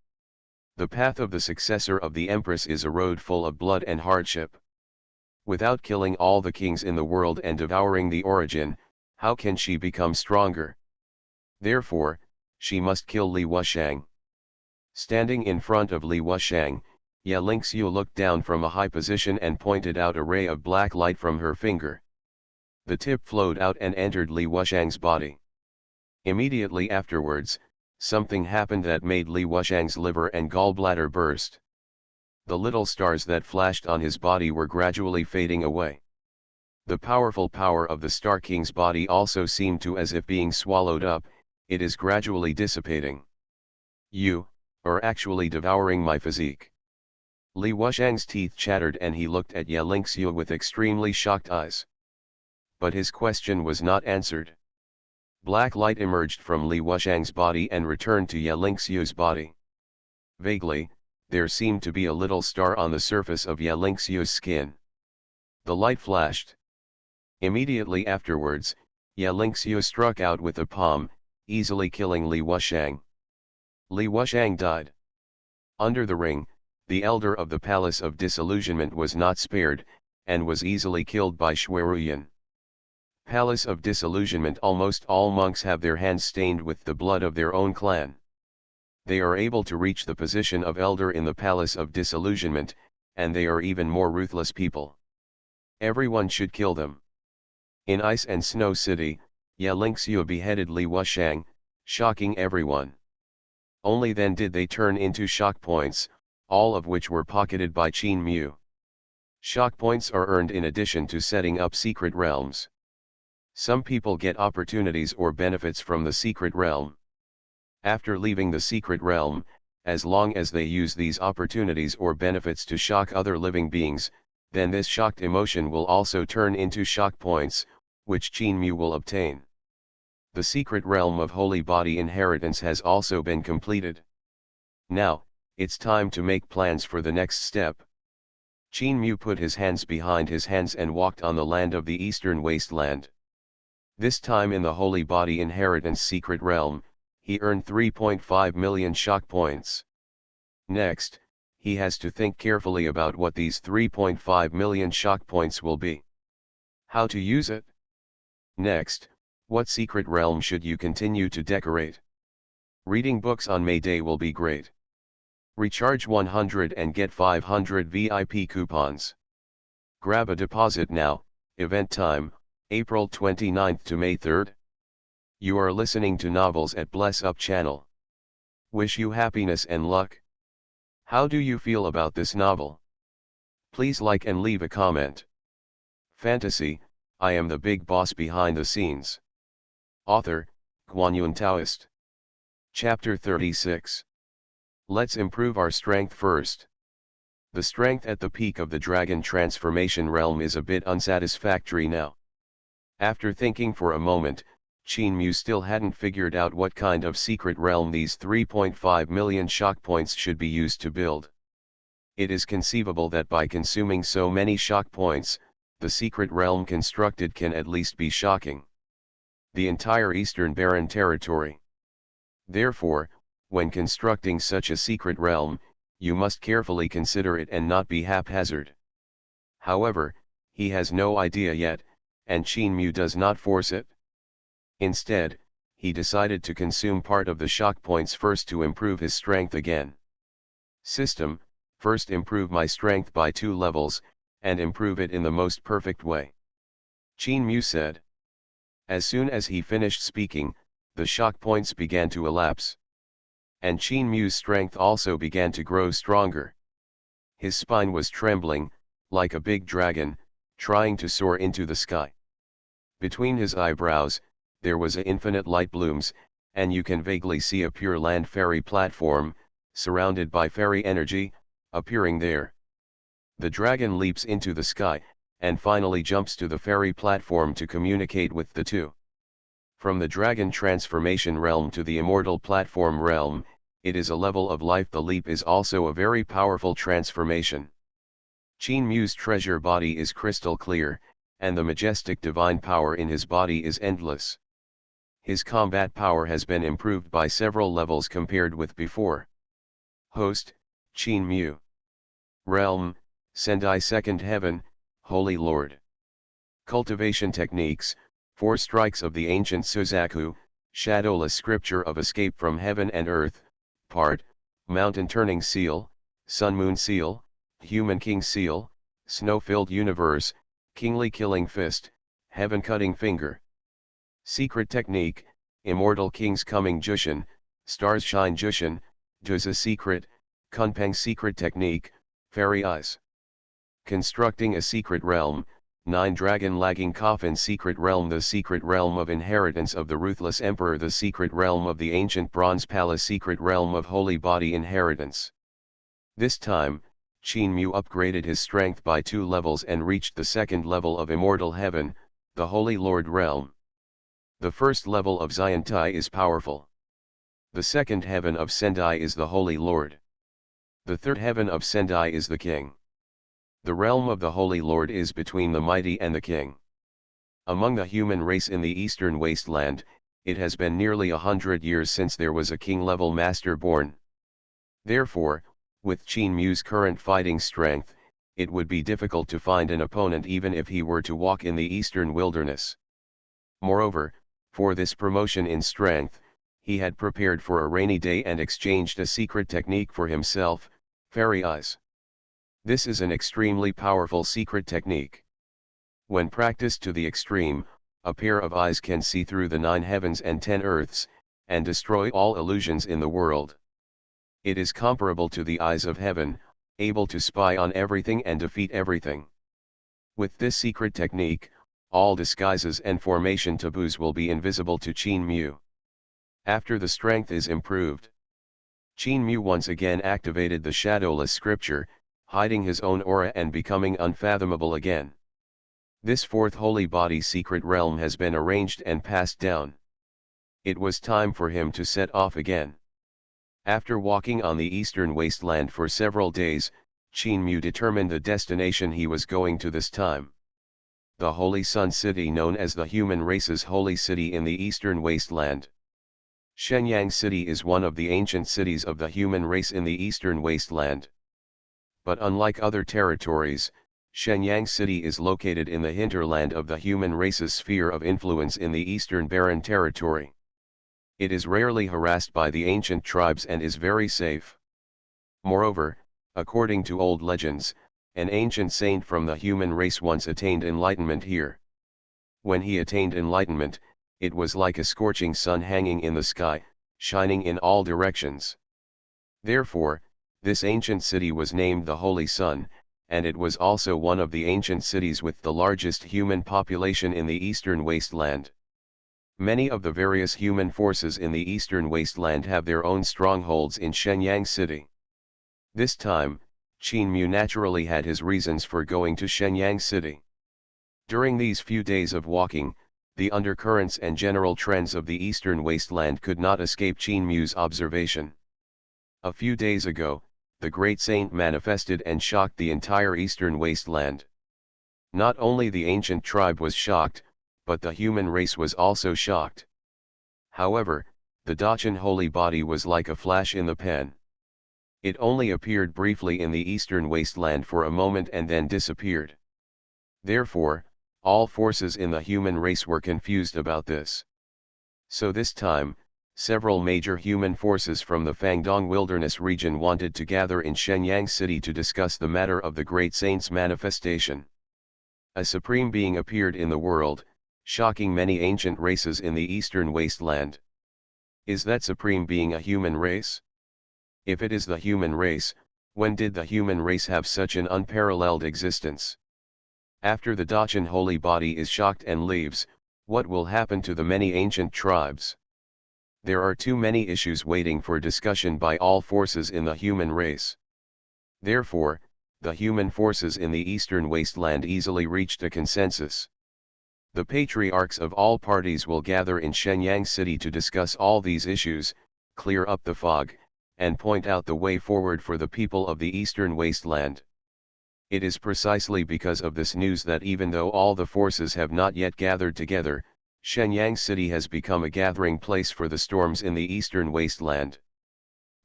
The path of the successor of the Empress is a road full of blood and hardship. Without killing all the kings in the world and devouring the origin, how can she become stronger? Therefore, she must kill Li Wuxiang. Standing in front of Li Wuxiang, Ye Lingxiu looked down from a high position and pointed out a ray of black light from her finger. The tip flowed out and entered Li Wuxiang's body. Immediately afterwards, something happened that made Li Wuxiang's liver and gallbladder burst. The little stars that flashed on his body were gradually fading away. The powerful power of the Star King's body also seemed to as if being swallowed up, it is gradually dissipating. You are actually devouring my physique. Li Wuxiang's teeth chattered and he looked at Ye Lingxiu with extremely shocked eyes. But his question was not answered. Black light emerged from Li Wuxiang's body and returned to Ye Lingxiu's body. Vaguely, there seemed to be a little star on the surface of Ye Lingxiu's skin. The light flashed. Immediately afterwards, Ye Lingxiu struck out with a palm, easily killing Li Wuxiang. Li Wuxiang died. Under the ring, the elder of the Palace of Disillusionment was not spared, and was easily killed by Shuiruyan. Palace of Disillusionment. Almost all monks have their hands stained with the blood of their own clan. They are able to reach the position of elder in the Palace of Disillusionment, and they are even more ruthless people. Everyone should kill them. In Ice and Snow City, Ye Lingxiu beheaded Li Wuxiang, shocking everyone. Only then did they turn into shock points, all of which were pocketed by Qin Mu. Shock points are earned in addition to setting up secret realms. Some people get opportunities or benefits from the secret realm. After leaving the secret realm, as long as they use these opportunities or benefits to shock other living beings, then this shocked emotion will also turn into shock points, which Qin Mu will obtain. The secret realm of holy body inheritance has also been completed. Now, it's time to make plans for the next step. Qin Mu put his hands behind his hands and walked on the land of the eastern wasteland. This time in the holy body inheritance secret realm, he earned 3.5 million shock points. Next, he has to think carefully about what these 3.5 million shock points will be. How to use it? Next, what secret realm should you continue to decorate? Reading books on May Day will be great. Recharge 100 and get 500 VIP coupons. Grab a deposit now. Event time, April 29th to May 3rd. You are listening to Novels at Bless Up channel. Wish you happiness and luck. How do you feel about this novel? Please like and leave a comment. Fantasy, I am the big boss behind the scenes. Author, Guanyun Taoist. Chapter 36. Let's improve our strength first. The strength at the peak of the dragon transformation realm is a bit unsatisfactory now. After thinking for a moment, Qin Mu still hadn't figured out what kind of secret realm these 3.5 million shock points should be used to build. It is conceivable that by consuming so many shock points, the secret realm constructed can at least be shocking the entire Eastern Barren territory. Therefore, when constructing such a secret realm, you must carefully consider it and not be haphazard. However, he has no idea yet, and Qin Mu does not force it. Instead, he decided to consume part of the shock points first to improve his strength again. System, first improve my strength by 2 levels, and improve it in the most perfect way. Qin Mu said. As soon as he finished speaking, the shock points began to elapse. And Qin Mu's strength also began to grow stronger. His spine was trembling, like a big dragon, trying to soar into the sky. Between his eyebrows, there was infinite light blooms, and you can vaguely see a pure land fairy platform, surrounded by fairy energy, appearing there. The dragon leaps into the sky, and finally jumps to the fairy platform to communicate with the two. From the dragon transformation realm to the immortal platform realm, it is a level of life. The leap is also a very powerful transformation. Qin Mu's treasure body is crystal clear, and the majestic divine power in his body is endless. His combat power has been improved by several levels compared with before. Host, Qin Mu. Realm, Sendai Second Heaven, Holy Lord. Cultivation techniques, 4 strikes of the ancient Suzaku, shadowless scripture of escape from heaven and earth, part, mountain turning seal, sun moon seal, human king seal, snow-filled universe, kingly killing fist, heaven cutting finger. Secret technique, immortal king's coming Jushin, stars shine Jushin, Duza secret, Kunpeng secret technique, fairy eyes. Constructing a secret realm, 9 dragon lagging coffin secret realm, the secret realm of inheritance of the ruthless emperor, the secret realm of the ancient bronze palace, secret realm of holy body inheritance. This time, Qin Mu upgraded his strength by 2 levels and reached the second level of Immortal Heaven, the Holy Lord Realm. The first level of Xiantai is powerful. The second heaven of Sendai is the Holy Lord. The third heaven of Sendai is the King. The realm of the Holy Lord is between the mighty and the King. Among the human race in the Eastern Wasteland, it has been nearly 100 years since there was a king-level master born. Therefore, with Qin Mu's current fighting strength, it would be difficult to find an opponent even if he were to walk in the eastern wilderness. Moreover, for this promotion in strength, he had prepared for a rainy day and exchanged a secret technique for himself, fairy eyes. This is an extremely powerful secret technique. When practiced to the extreme, a pair of eyes can see through the 9 heavens and 10 earths, and destroy all illusions in the world. It is comparable to the eyes of heaven, able to spy on everything and defeat everything. With this secret technique, all disguises and formation taboos will be invisible to Qin Mu. After the strength is improved, Qin Mu once again activated the shadowless scripture, hiding his own aura and becoming unfathomable again. This fourth holy body secret realm has been arranged and passed down. It was time for him to set off again. After walking on the eastern wasteland for several days, Qin Mu determined the destination he was going to this time. The Holy Sun City, known as the human race's holy city in the eastern wasteland. Shenyang City is one of the ancient cities of the human race in the eastern wasteland. But unlike other territories, Shenyang City is located in the hinterland of the human race's sphere of influence in the eastern barren territory. It is rarely harassed by the ancient tribes and is very safe. Moreover, according to old legends, an ancient saint from the human race once attained enlightenment here. When he attained enlightenment, it was like a scorching sun hanging in the sky, shining in all directions. Therefore, this ancient city was named the Holy Sun, and it was also one of the ancient cities with the largest human population in the eastern wasteland. Many of the various human forces in the eastern wasteland have their own strongholds in Shenyang City. This time, Qin Mu naturally had his reasons for going to Shenyang City. During these few days of walking, the undercurrents and general trends of the eastern wasteland could not escape Qin Mu's observation. A few days ago, the great saint manifested and shocked the entire eastern wasteland. Not only the ancient tribe was shocked, but the human race was also shocked. However, the Dachan holy body was like a flash in the pan. It only appeared briefly in the eastern wasteland for a moment and then disappeared. Therefore, all forces in the human race were confused about this. So this time, several major human forces from the Fangdong Wilderness region wanted to gather in Shenyang City to discuss the matter of the great saint's manifestation. A supreme being appeared in the world, shocking many ancient races in the eastern wasteland. Is that supreme being a human race? If it is the human race, when did the human race have such an unparalleled existence? After the Dachan holy body is shocked and leaves, what will happen to the many ancient tribes? There are too many issues waiting for discussion by all forces in the human race. Therefore, the human forces in the eastern wasteland easily reached a consensus. The patriarchs of all parties will gather in Shenyang City to discuss all these issues, clear up the fog, and point out the way forward for the people of the eastern wasteland. It is precisely because of this news that even though all the forces have not yet gathered together, Shenyang City has become a gathering place for the storms in the eastern wasteland.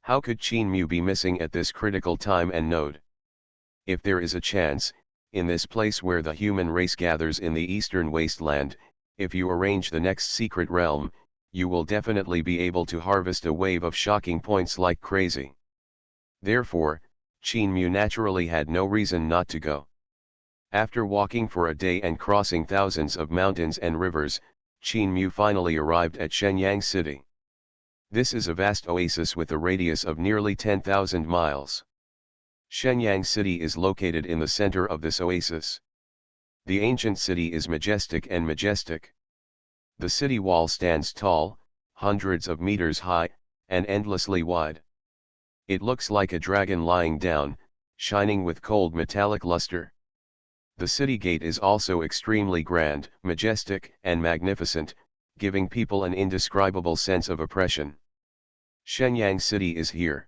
How could Qin Mu be missing at this critical time and node? If there is a chance, in this place where the human race gathers in the eastern wasteland, if you arrange the next secret realm, you will definitely be able to harvest a wave of shocking points like crazy. Therefore, Qin Mu naturally had no reason not to go. After walking for a day and crossing thousands of mountains and rivers, Qin Mu finally arrived at Shenyang City. This is a vast oasis with a radius of nearly 10,000 miles. Shenyang City is located in the center of this oasis. The ancient city is majestic and majestic. The city wall stands tall, hundreds of meters high, and endlessly wide. It looks like a dragon lying down, shining with cold metallic luster. The city gate is also extremely grand, majestic, and magnificent, giving people an indescribable sense of oppression. Shenyang City is here.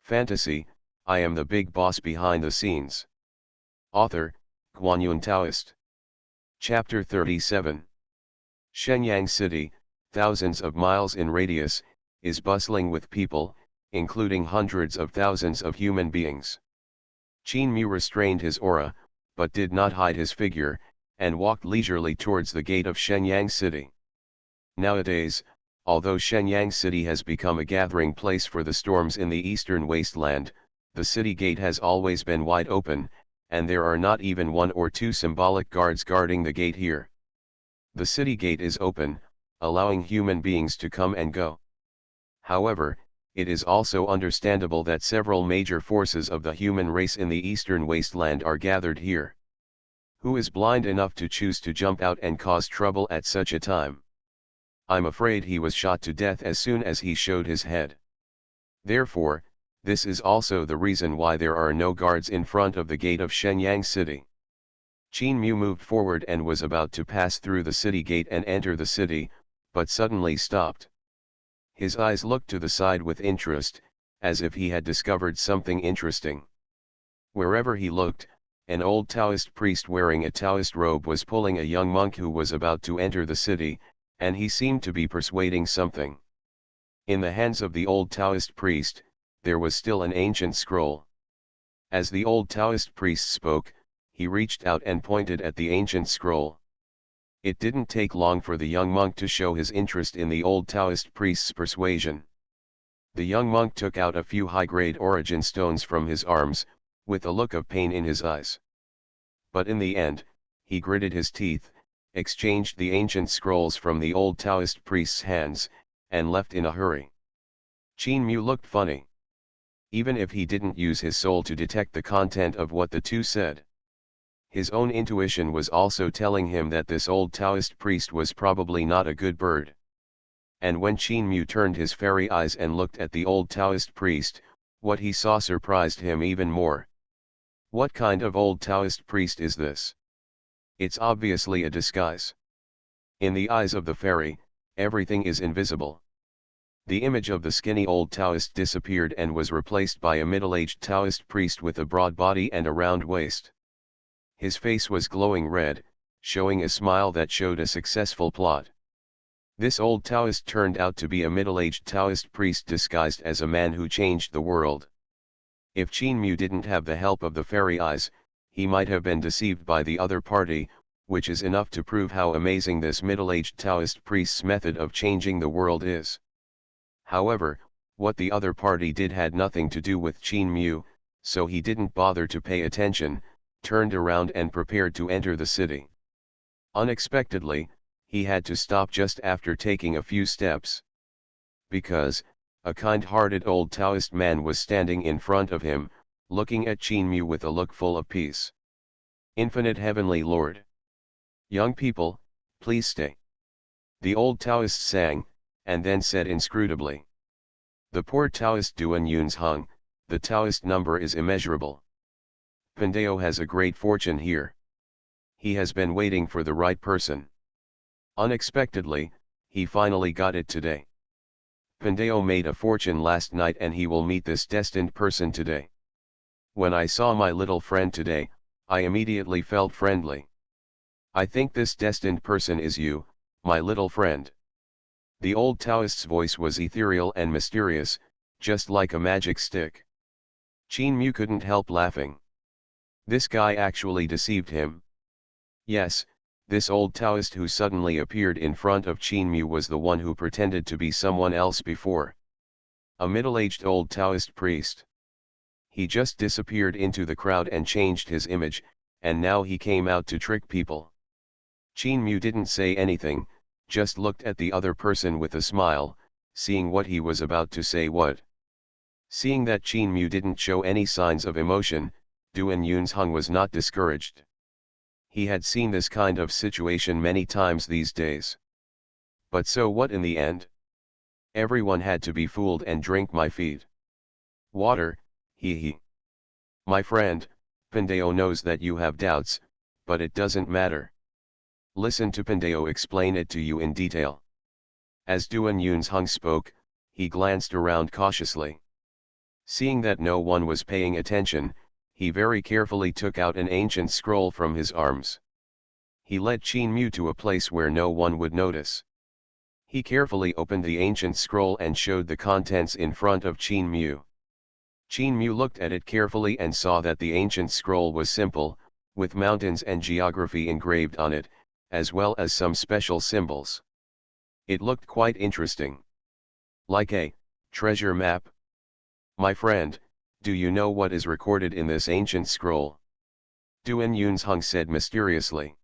Fantasy, I am the big boss behind the scenes. Author, Guanyun Taoist. Chapter 37. Shenyang City, thousands of miles in radius, is bustling with people, including hundreds of thousands of human beings. Qin Mu restrained his aura, but did not hide his figure, and walked leisurely towards the gate of Shenyang City. Nowadays, although Shenyang City has become a gathering place for the storms in the eastern wasteland, the city gate has always been wide open, and there are not even one or two symbolic guards guarding the gate here. The city gate is open, allowing human beings to come and go. However, it is also understandable that several major forces of the human race in the eastern wasteland are gathered here. Who is blind enough to choose to jump out and cause trouble at such a time? I'm afraid he was shot to death as soon as he showed his head. Therefore, this is also the reason why there are no guards in front of the gate of Shenyang City. Qin Mu moved forward and was about to pass through the city gate and enter the city, but suddenly stopped. His eyes looked to the side with interest, as if he had discovered something interesting. Wherever he looked, an old Taoist priest wearing a Taoist robe was pulling a young monk who was about to enter the city, and he seemed to be persuading something. In the hands of the old Taoist priest, there was still an ancient scroll. As the old Taoist priest spoke, he reached out and pointed at the ancient scroll. It didn't take long for the young monk to show his interest in the old Taoist priest's persuasion. The young monk took out a few high-grade origin stones from his arms, with a look of pain in his eyes. But in the end, he gritted his teeth, exchanged the ancient scrolls from the old Taoist priest's hands, and left in a hurry. Qin Mu looked funny. Even if he didn't use his soul to detect the content of what the two said. His own intuition was also telling him that this old Taoist priest was probably not a good bird. And when Qin Mu turned his fairy eyes and looked at the old Taoist priest, what he saw surprised him even more. What kind of old Taoist priest is this? It's obviously a disguise. In the eyes of the fairy, everything is invisible. The image of the skinny old Taoist disappeared and was replaced by a middle-aged Taoist priest with a broad body and a round waist. His face was glowing red, showing a smile that showed a successful plot. This old Taoist turned out to be a middle-aged Taoist priest disguised as a man who changed the world. If Qin Mu didn't have the help of the fairy eyes, he might have been deceived by the other party, which is enough to prove how amazing this middle-aged Taoist priest's method of changing the world is. However, what the other party did had nothing to do with Qin Mu, so he didn't bother to pay attention, turned around and prepared to enter the city. Unexpectedly, he had to stop just after taking a few steps. Because, a kind-hearted old Taoist man was standing in front of him, looking at Qin Mu with a look full of peace. Infinite Heavenly Lord. Young people, please stay. The old Taoist sang, and then said inscrutably. The poor Taoist Duan Yun's hung, the Taoist number is immeasurable. Pandeo has a great fortune here. He has been waiting for the right person. Unexpectedly, he finally got it today. Pandeo made a fortune last night and he will meet this destined person today. When I saw my little friend today, I immediately felt friendly. I think this destined person is you, my little friend. The old Taoist's voice was ethereal and mysterious, just like a magic stick. Qin Mu couldn't help laughing. This guy actually deceived him. Yes, this old Taoist who suddenly appeared in front of Qin Mu was the one who pretended to be someone else before. A middle-aged old Taoist priest. He just disappeared into the crowd and changed his image, and now he came out to trick people. Qin Mu didn't say anything, just looked at the other person with a smile, seeing what he was about to say what. Seeing that Qin Mu didn't show any signs of emotion, Duan Yun's hung was not discouraged. He had seen this kind of situation many times these days. But so what in the end? Everyone had to be fooled and drink my feed. Water, hee hee. My friend, Pandeo knows that you have doubts, but it doesn't matter. Listen to Pandeo explain it to you in detail. As Duan Yunzheng spoke, he glanced around cautiously. Seeing that no one was paying attention, he very carefully took out an ancient scroll from his arms. He led Qin Mu to a place where no one would notice. He carefully opened the ancient scroll and showed the contents in front of Qin Mu. Qin Mu looked at it carefully and saw that the ancient scroll was simple, with mountains and geography engraved on it, as well as some special symbols. It looked quite interesting. Like a treasure map. My friend, do you know what is recorded in this ancient scroll? Duan Yunzheng said mysteriously.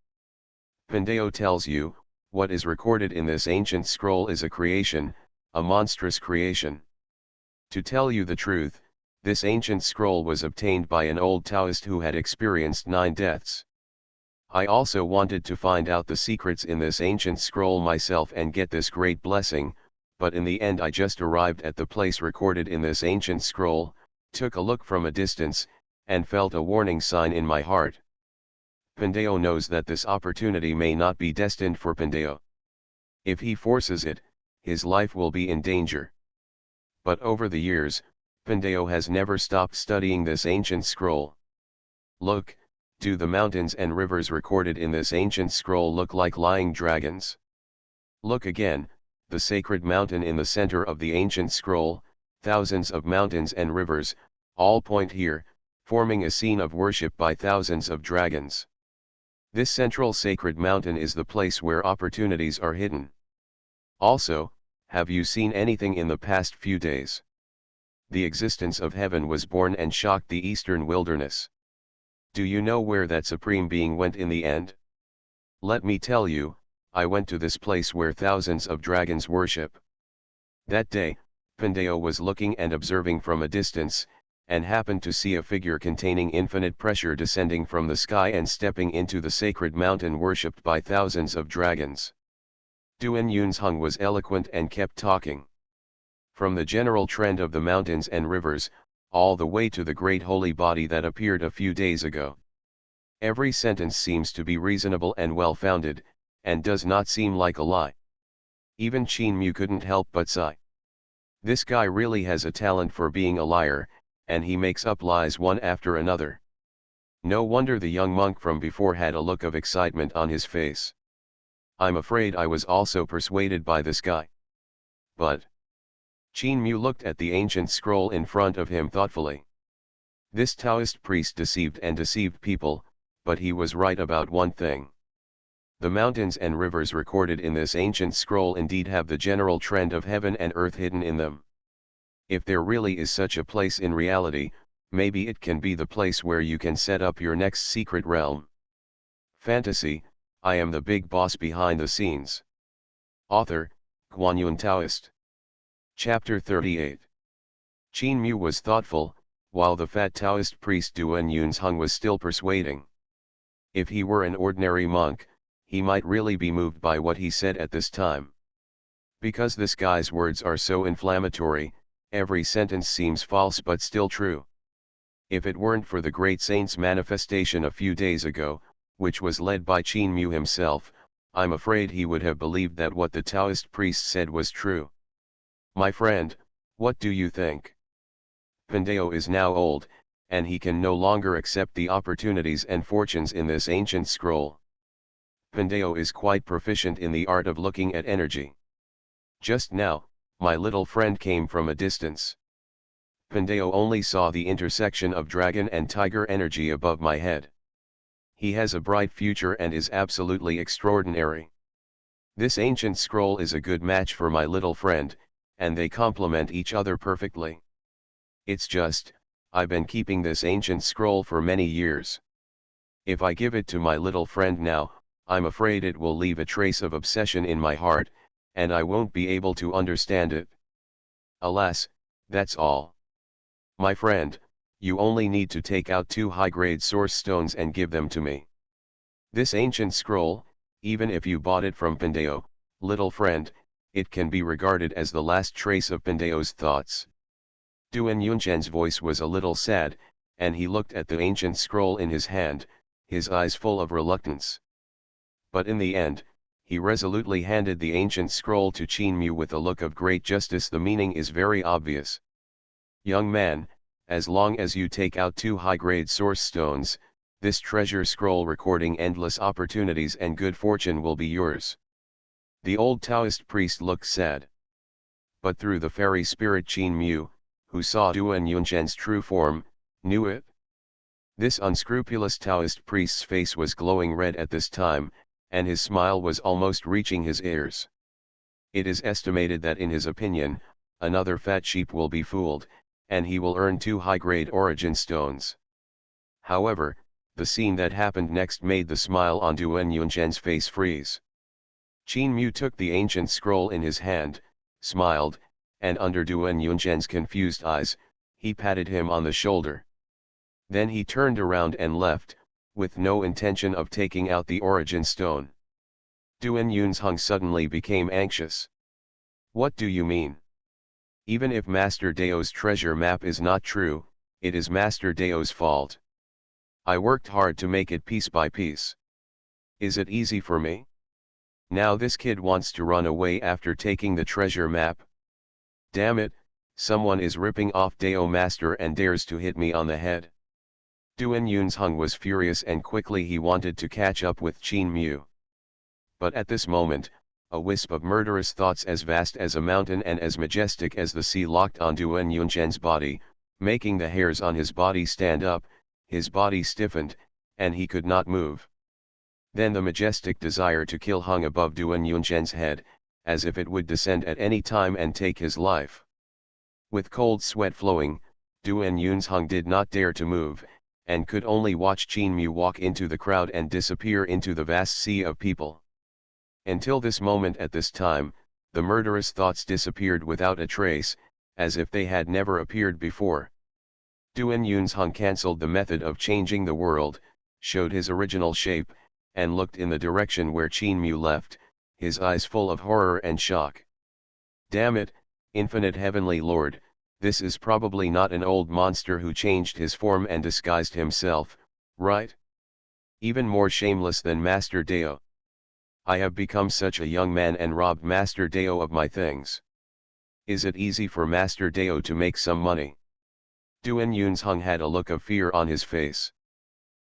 Pandeo tells you, what is recorded in this ancient scroll is a creation, a monstrous creation. To tell you the truth, this ancient scroll was obtained by an old Taoist who had experienced 9 deaths. I also wanted to find out the secrets in this ancient scroll myself and get this great blessing, but in the end I just arrived at the place recorded in this ancient scroll, took a look from a distance, and felt a warning sign in my heart. Pandeo knows that this opportunity may not be destined for Pandeo. If he forces it, his life will be in danger. But over the years, Pandeo has never stopped studying this ancient scroll. Look, do the mountains and rivers recorded in this ancient scroll look like lying dragons? Look again, the sacred mountain in the center of the ancient scroll, thousands of mountains and rivers, all point here, forming a scene of worship by thousands of dragons. This central sacred mountain is the place where opportunities are hidden. Also, have you seen anything in the past few days? The existence of heaven was born and shocked the eastern wilderness. Do you know where that supreme being went in the end? Let me tell you, I went to this place where thousands of dragons worship. That day, Pandeo was looking and observing from a distance, and happened to see a figure containing infinite pressure descending from the sky and stepping into the sacred mountain worshipped by thousands of dragons. Duan Yunzheng was eloquent and kept talking. From the general trend of the mountains and rivers, all the way to the great holy body that appeared a few days ago. Every sentence seems to be reasonable and well-founded, and does not seem like a lie. Even Qin Mu couldn't help but sigh. This guy really has a talent for being a liar, and he makes up lies one after another. No wonder the young monk from before had a look of excitement on his face. I'm afraid I was also persuaded by this guy. But Qin Mu looked at the ancient scroll in front of him thoughtfully. This Taoist priest deceived and deceived people, but he was right about one thing. The mountains and rivers recorded in this ancient scroll indeed have the general trend of heaven and earth hidden in them. If there really is such a place in reality, maybe it can be the place where you can set up your next secret realm. Fantasy, I am the big boss behind the scenes. Author, Guanyun Taoist. Chapter 38. Qin Mu was thoughtful, while the fat Taoist priest Duan Yunzheng was still persuading. If he were an ordinary monk, he might really be moved by what he said at this time. Because this guy's words are so inflammatory, every sentence seems false but still true. If it weren't for the great saint's manifestation a few days ago, which was led by Qin Mu himself, I'm afraid he would have believed that what the Taoist priest said was true. My friend, what do you think? Pandeo is now old, and he can no longer accept the opportunities and fortunes in this ancient scroll. Pandeo is quite proficient in the art of looking at energy. Just now, my little friend came from a distance. Pandeo only saw the intersection of dragon and tiger energy above my head. He has a bright future and is absolutely extraordinary. This ancient scroll is a good match for my little friend, and they complement each other perfectly. It's just, I've been keeping this ancient scroll for many years. If I give it to my little friend now, I'm afraid it will leave a trace of obsession in my heart, and I won't be able to understand it. Alas, that's all. My friend, you only need to take out 2 high-grade source stones and give them to me. This ancient scroll, even if you bought it from Pandeo, little friend, it can be regarded as the last trace of Pandeo's thoughts. Duan Yunzheng's voice was a little sad, and he looked at the ancient scroll in his hand, his eyes full of reluctance. But in the end, he resolutely handed the ancient scroll to Qin Mu with a look of great justice. The meaning is very obvious. Young man, as long as you take out 2 high-grade source stones, this treasure scroll recording endless opportunities and good fortune will be yours. The old Taoist priest looked sad. But through the fairy spirit Qin Mu, who saw Duan Yunzhen's true form, knew it. This unscrupulous Taoist priest's face was glowing red at this time, and his smile was almost reaching his ears. It is estimated that in his opinion, another fat sheep will be fooled, and he will earn 2 high-grade origin stones. However, the scene that happened next made the smile on Duan Yunzhen's face freeze. Qin Mu took the ancient scroll in his hand, smiled, and under Duan Yunzhen's confused eyes, he patted him on the shoulder. Then he turned around and left, with no intention of taking out the origin stone. Duan Yunzheng suddenly became anxious. What do you mean? Even if Master Dao's treasure map is not true, it is Master Dao's fault. I worked hard to make it piece by piece. Is it easy for me? Now this kid wants to run away after taking the treasure map. Damn it, someone is ripping off Dao Master and dares to hit me on the head. Duan Yunzheng was furious and quickly he wanted to catch up with Qin Mu. But at this moment, a wisp of murderous thoughts as vast as a mountain and as majestic as the sea locked on Duan Yunzhen's body, making the hairs on his body stand up, his body stiffened, and he could not move. Then the majestic desire to kill hung above Duan Yunzhen's head, as if it would descend at any time and take his life. With cold sweat flowing, Duan Yunzheng did not dare to move, and could only watch Qin Mu walk into the crowd and disappear into the vast sea of people. Until this moment at this time, the murderous thoughts disappeared without a trace, as if they had never appeared before. Duan Yunzheng cancelled the method of changing the world, showed his original shape, and looked in the direction where Qin Mu left, his eyes full of horror and shock. Damn it, infinite heavenly Lord, this is probably not an old monster who changed his form and disguised himself, right? Even more shameless than Master Dao. I have become such a young man and robbed Master Dao of my things. Is it easy for Master Dao to make some money? Duan Yunzheng had a look of fear on his face.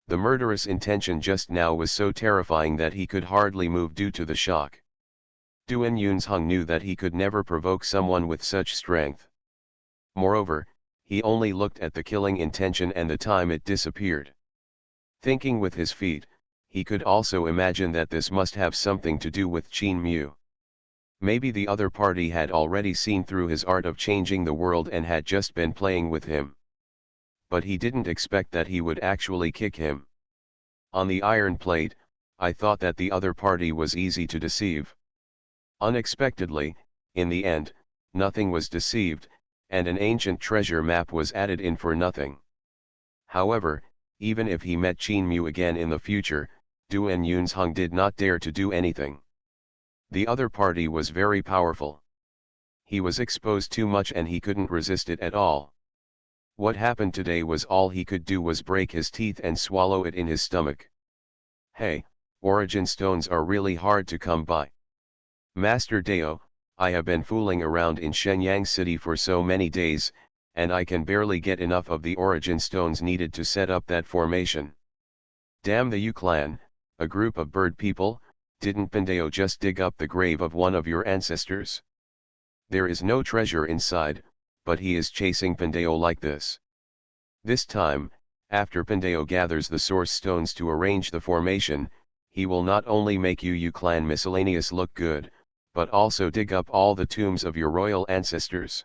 The murderous intention just now was so terrifying that he could hardly move due to the shock. Duan Yunzheng knew that he could never provoke someone with such strength. Moreover, he only looked at the killing intention and the time it disappeared. Thinking with his feet, he could also imagine that this must have something to do with Qin Mu. Maybe the other party had already seen through his art of changing the world and had just been playing with him. But he didn't expect that he would actually kick him. On the iron plate, I thought that the other party was easy to deceive. Unexpectedly, in the end, nothing was deceived, and an ancient treasure map was added in for nothing. However, even if he met Qin Mu again in the future, Duan Yunzheng did not dare to do anything. The other party was very powerful. He was exposed too much and he couldn't resist it at all. What happened today was all he could do was break his teeth and swallow it in his stomach. Hey, origin stones are really hard to come by. Master Dao, I have been fooling around in Shenyang City for so many days, and I can barely get enough of the origin stones needed to set up that formation. Damn the Yu clan, a group of bird people, didn't Pandao just dig up the grave of one of your ancestors? There is no treasure inside, but he is chasing Pandao like this. This time, after Pandao gathers the source stones to arrange the formation, he will not only make Yu clan miscellaneous look good, but also dig up all the tombs of your royal ancestors.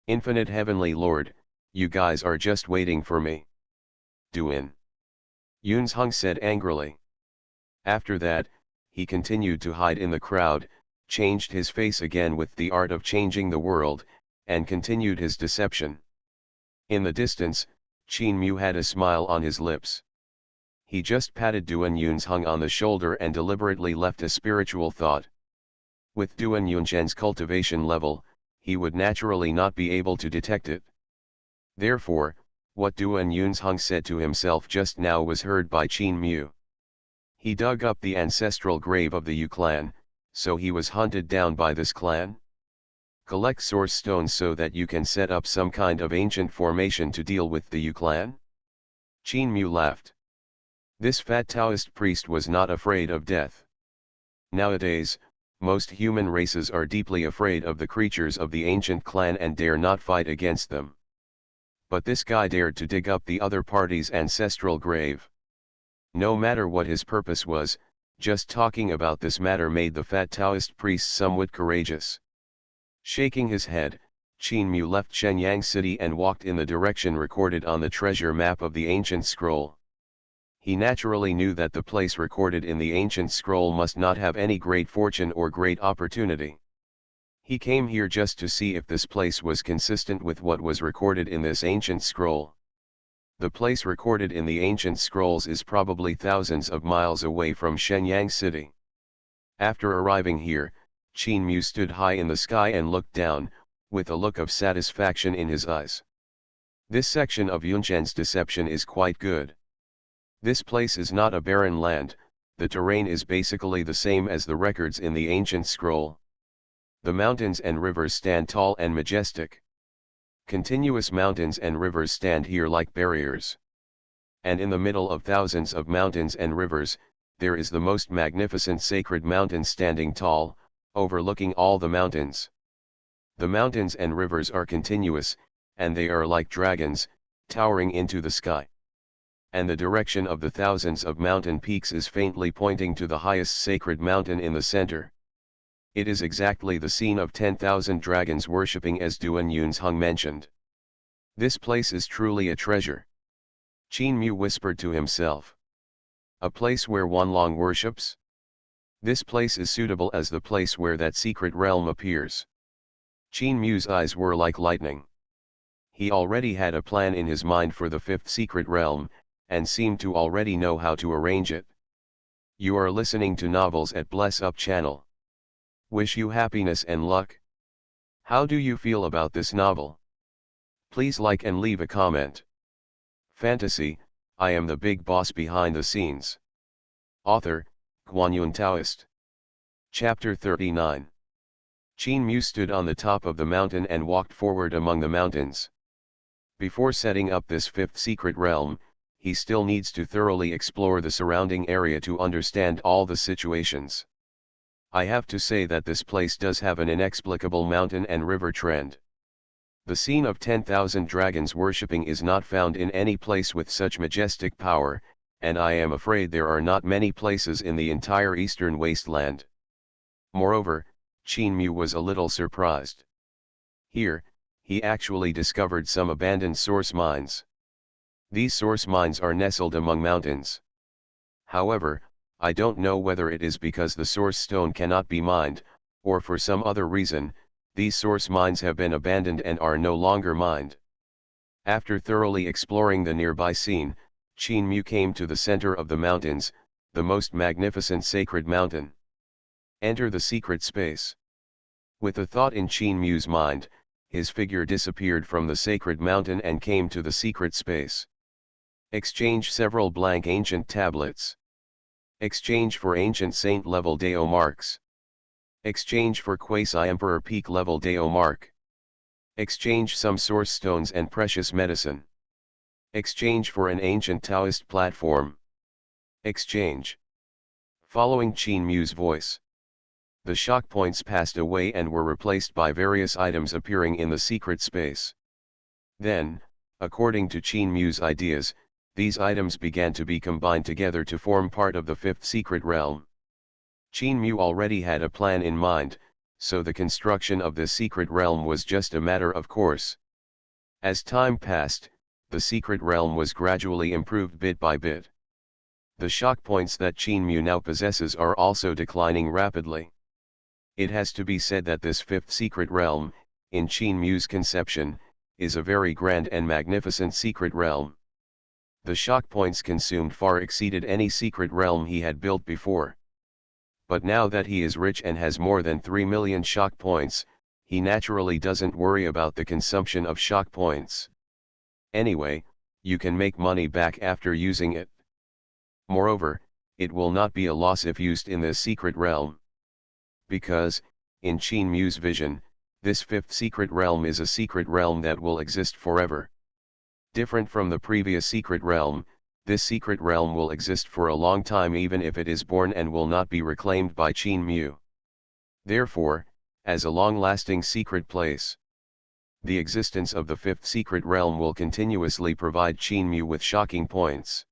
Infinite Heavenly Lord, you guys are just waiting for me. Duan Yunzheng said angrily. After that, he continued to hide in the crowd, changed his face again with the art of changing the world, and continued his deception. In the distance, Qin Mu had a smile on his lips. He just patted Duan Yunzheng on the shoulder and deliberately left a spiritual thought. With Duan Yunzhen's cultivation level, he would naturally not be able to detect it. Therefore, What Duan Yunzheng said to himself just now was heard by Qin Mu. He dug up the ancestral grave of the Yu clan, so he was hunted down by this clan? Collect source stones so that you can set up some kind of ancient formation to deal with the Yu clan? Qin Mu laughed. This fat Taoist priest was not afraid of death. Nowadays, most human races are deeply afraid of the creatures of the ancient clan and dare not fight against them. But this guy dared to dig up the other party's ancestral grave. No matter what his purpose was, just talking about this matter made the fat Taoist priest somewhat courageous. Shaking his head, Qin Mu left Shenyang city and walked in the direction recorded on the treasure map of the ancient scroll. He naturally knew that the place recorded in the ancient scroll must not have any great fortune or great opportunity. He came here just to see if this place was consistent with what was recorded in this ancient scroll. The place recorded in the ancient scrolls is probably thousands of miles away from Shenyang city. After arriving here, Qin Mu stood high in the sky and looked down, with a look of satisfaction in his eyes. This section of Yunzhen's deception is quite good. This place is not a barren land, the terrain is basically the same as the records in the ancient scroll. The mountains and rivers stand tall and majestic. Continuous mountains and rivers stand here like barriers. And in the middle of thousands of mountains and rivers, there is the most magnificent sacred mountain standing tall, overlooking all the mountains. The mountains and rivers are continuous, and they are like dragons, towering into the sky. And the direction of the thousands of mountain peaks is faintly pointing to the highest sacred mountain in the center. It is exactly the scene of 10,000 dragons worshipping as Duan Yunzheng mentioned. This place is truly a treasure. Qin Mu whispered to himself. A place where one long worships? This place is suitable as the place where that secret realm appears. Qin Mu's eyes were like lightning. He already had a plan in his mind for the fifth secret realm, and seemed to already know how to arrange it. You are listening to Novels at Bless Up channel. Wish you happiness and luck. How do you feel about this novel? Please like and leave a comment. Fantasy, I am the big boss behind the scenes. Author, Guanyun Taoist. Chapter 39. Qin Mu stood on the top of the mountain and walked forward among the mountains. Before setting up this fifth secret realm, he still needs to thoroughly explore the surrounding area to understand all the situations. I have to say that this place does have an inexplicable mountain and river trend. The scene of 10,000 dragons worshipping is not found in any place with such majestic power, and I am afraid there are not many places in the entire eastern wasteland. Moreover, Qin Mu was a little surprised. Here, he actually discovered some abandoned source mines. These source mines are nestled among mountains. However, I don't know whether it is because the source stone cannot be mined, or for some other reason, these source mines have been abandoned and are no longer mined. After thoroughly exploring the nearby scene, Qin Mu came to the center of the mountains, the most magnificent sacred mountain. Enter the secret space. With a thought in Qin Mu's mind, his figure disappeared from the sacred mountain and came to the secret space. Exchange several blank ancient tablets. Exchange for ancient saint level Dao marks. Exchange for quasi-emperor peak level Dao mark. Exchange some source stones and precious medicine. Exchange for an ancient Taoist platform. Exchange. Following Qin Mu's voice, the shock points passed away and were replaced by various items appearing in the secret space. Then, according to Qin Mu's ideas, these items began to be combined together to form part of the fifth secret realm. Qin Mu already had a plan in mind, so the construction of this secret realm was just a matter of course. As time passed, the secret realm was gradually improved bit by bit. The shock points that Qin Mu now possesses are also declining rapidly. It has to be said that this fifth secret realm, in Qin Mu's conception, is a very grand and magnificent secret realm. The shock points consumed far exceeded any secret realm he had built before. But now that he is rich and has more than 3 million shock points, he naturally doesn't worry about the consumption of shock points. Anyway, you can make money back after using it. Moreover, it will not be a loss if used in this secret realm. Because, in Qin Mu's vision, this fifth secret realm is a secret realm that will exist forever. Different from the previous secret realm, this secret realm will exist for a long time even if it is born and will not be reclaimed by Qin Mu. Therefore, as a long-lasting secret place, the existence of the fifth secret realm will continuously provide Qin Mu with shocking points.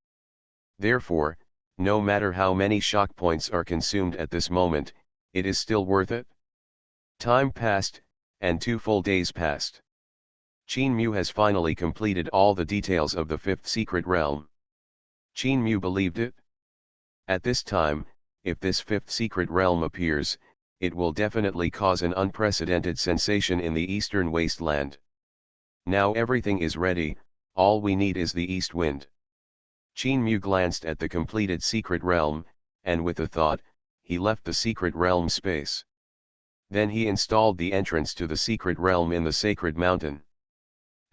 Therefore, no matter how many shock points are consumed at this moment, it is still worth it. Time passed, and 2 full days passed. Qin Mu has finally completed all the details of the fifth secret realm. Qin Mu believed it. At this time, if this fifth secret realm appears, it will definitely cause an unprecedented sensation in the eastern wasteland. Now everything is ready, all we need is the east wind. Qin Mu glanced at the completed secret realm, and with a thought, he left the secret realm space. Then he installed the entrance to the secret realm in the sacred mountain.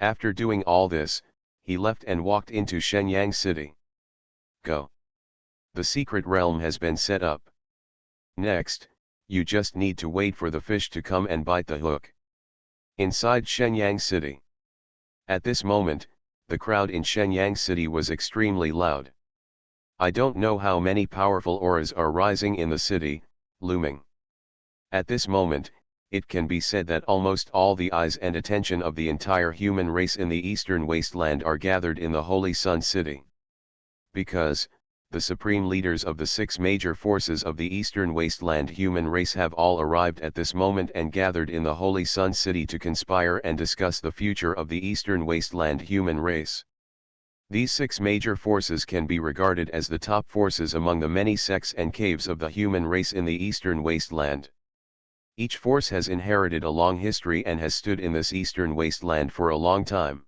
After doing all this, he left and walked into Shenyang city. Go. The secret realm has been set up. Next, you just need to wait for the fish to come and bite the hook. Inside Shenyang city. At this moment, the crowd in Shenyang city was extremely loud. I don't know how many powerful auras are rising in the city, looming. At this moment, it can be said that almost all the eyes and attention of the entire human race in the eastern wasteland are gathered in the Holy Sun City. Because, the supreme leaders of the 6 major forces of the eastern wasteland human race have all arrived at this moment and gathered in the Holy Sun City to conspire and discuss the future of the eastern wasteland human race. These 6 major forces can be regarded as the top forces among the many sects and caves of the human race in the eastern wasteland. Each force has inherited a long history and has stood in this eastern wasteland for a long time.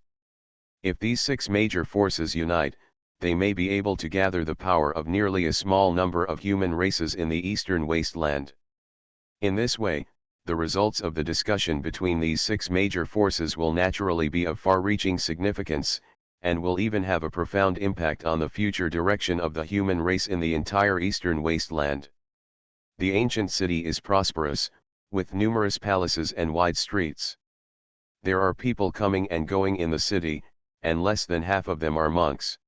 If these 6 major forces unite, they may be able to gather the power of nearly a small number of human races in the eastern wasteland. In this way, the results of the discussion between these 6 major forces will naturally be of far-reaching significance, and will even have a profound impact on the future direction of the human race in the entire eastern wasteland. The ancient city is prosperous, with numerous palaces and wide streets. There are people coming and going in the city, and less than half of them are monks.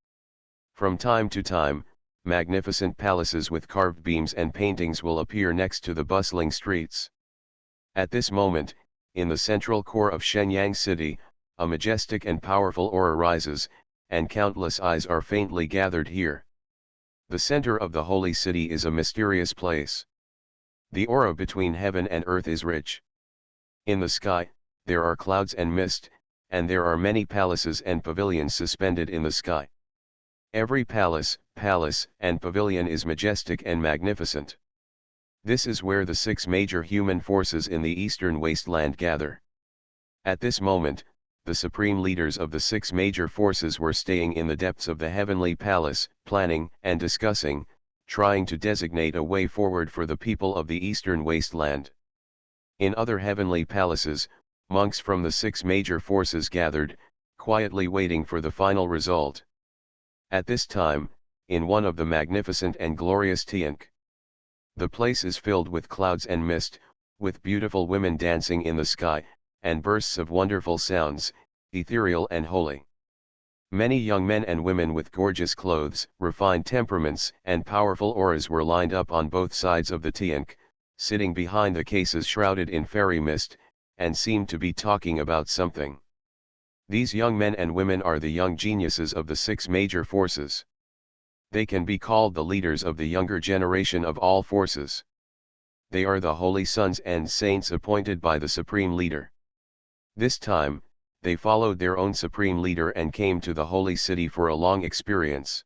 From time to time, magnificent palaces with carved beams and paintings will appear next to the bustling streets. At this moment, in the central core of Shenyang city, a majestic and powerful aura rises, and countless eyes are faintly gathered here. The center of the holy city is a mysterious place. The aura between heaven and earth is rich. In the sky, there are clouds and mist, and there are many palaces and pavilions suspended in the sky. Every palace, and pavilion is majestic and magnificent. This is where the 6 major human forces in the eastern wasteland gather. At this moment, the supreme leaders of the 6 major forces were staying in the depths of the heavenly palace, planning and discussing, trying to designate a way forward for the people of the eastern wasteland. In other heavenly palaces, monks from the 6 major forces gathered, quietly waiting for the final result. At this time, in one of the magnificent and glorious Tiank, the place is filled with clouds and mist, with beautiful women dancing in the sky, and bursts of wonderful sounds, ethereal and holy. Many young men and women with gorgeous clothes, refined temperaments, and powerful auras were lined up on both sides of the Tiank, sitting behind the cases shrouded in fairy mist, and seemed to be talking about something. These young men and women are the young geniuses of the 6 major forces. They can be called the leaders of the younger generation of all forces. They are the holy sons and saints appointed by the supreme leader. This time, they followed their own supreme leader and came to the holy city for a long experience.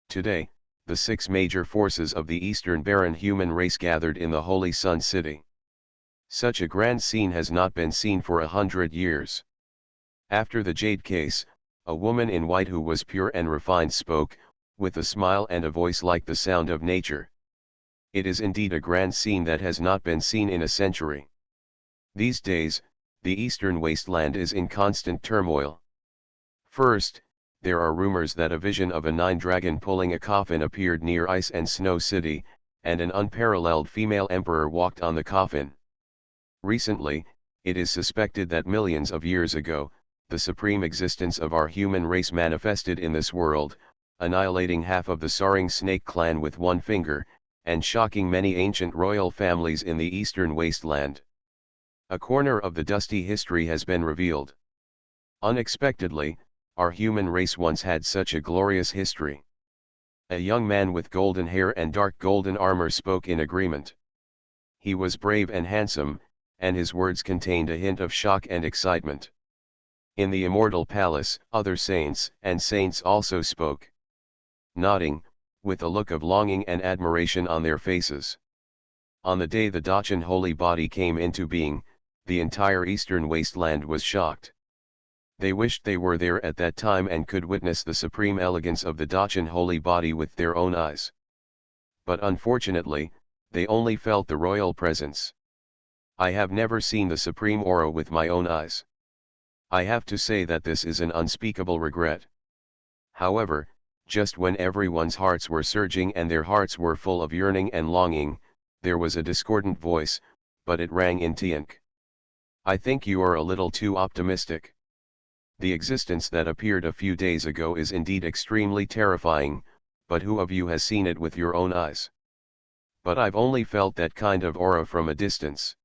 Today, the 6 major forces of the Eastern barren human race gathered in the Holy Sun City. Such a grand scene has not been seen for 100 years. After the jade case, a woman in white who was pure and refined spoke, with a smile and a voice like the sound of nature. It is indeed a grand scene that has not been seen in a century. These days, the eastern wasteland is in constant turmoil. First, there are rumors that a vision of a nine-dragon pulling a coffin appeared near Ice and Snow City, and an unparalleled female emperor walked on the coffin. Recently, it is suspected that millions of years ago, the supreme existence of our human race manifested in this world, annihilating half of the Saring snake clan with one finger, and shocking many ancient royal families in the eastern wasteland. A corner of the dusty history has been revealed. Unexpectedly, our human race once had such a glorious history. A young man with golden hair and dark golden armor spoke in agreement. He was brave and handsome, and his words contained a hint of shock and excitement. In the immortal palace, other saints and saints also spoke. Nodding, with a look of longing and admiration on their faces. On the day the Dachan holy body came into being, the entire eastern wasteland was shocked. They wished they were there at that time and could witness the supreme elegance of the Dachan holy body with their own eyes. But unfortunately, they only felt the royal presence. I have never seen the supreme aura with my own eyes. I have to say that this is an unspeakable regret. However, just when everyone's hearts were surging and their hearts were full of yearning and longing, there was a discordant voice, but it rang in Tiank. I think you are a little too optimistic. The existence that appeared a few days ago is indeed extremely terrifying, but who of you has seen it with your own eyes? But I've only felt that kind of aura from a distance.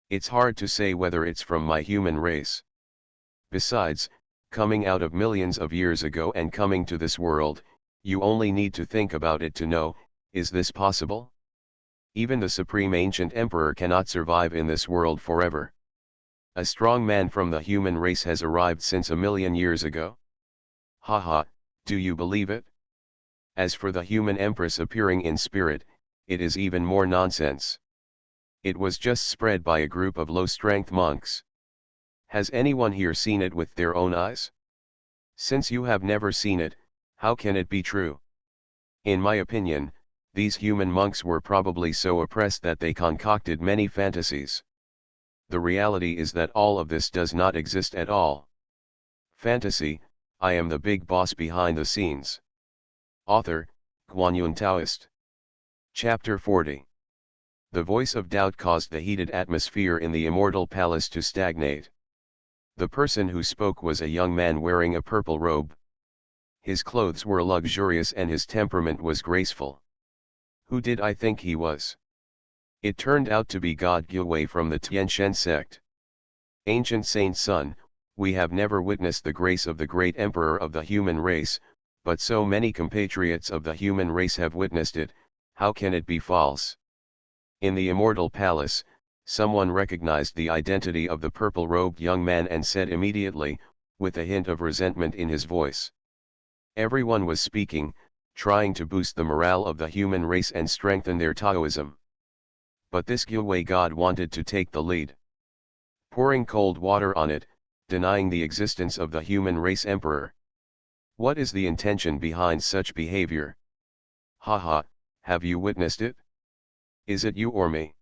It's hard to say whether it's from my human race. Besides, coming out of millions of years ago and coming to this world, you only need to think about it to know, is this possible? Even the supreme ancient emperor cannot survive in this world forever. A strong man from the human race has arrived since a million years ago. Haha, do you believe it? As for the human empress appearing in spirit, it is even more nonsense. It was just spread by a group of low-strength monks. Has anyone here seen it with their own eyes? Since you have never seen it, how can it be true? In my opinion, these human monks were probably so oppressed that they concocted many fantasies. The reality is that all of this does not exist at all. Fantasy, I am the big boss behind the scenes. Author, Guanyun Taoist. Chapter 40. The voice of doubt caused the heated atmosphere in the immortal palace to stagnate. The person who spoke was a young man wearing a purple robe. His clothes were luxurious and his temperament was graceful. Who did I think he was? It turned out to be God Gyuwei from the Tianshen sect. Ancient saint son, we have never witnessed the grace of the great emperor of the human race, but so many compatriots of the human race have witnessed it, how can it be false? In the immortal palace, someone recognized the identity of the purple-robed young man and said immediately, with a hint of resentment in his voice. Everyone was speaking, trying to boost the morale of the human race and strengthen their Taoism. But this Gyuwei god wanted to take the lead. Pouring cold water on it, denying the existence of the human race emperor. What is the intention behind such behavior? Haha, have you witnessed it? Is it you or me?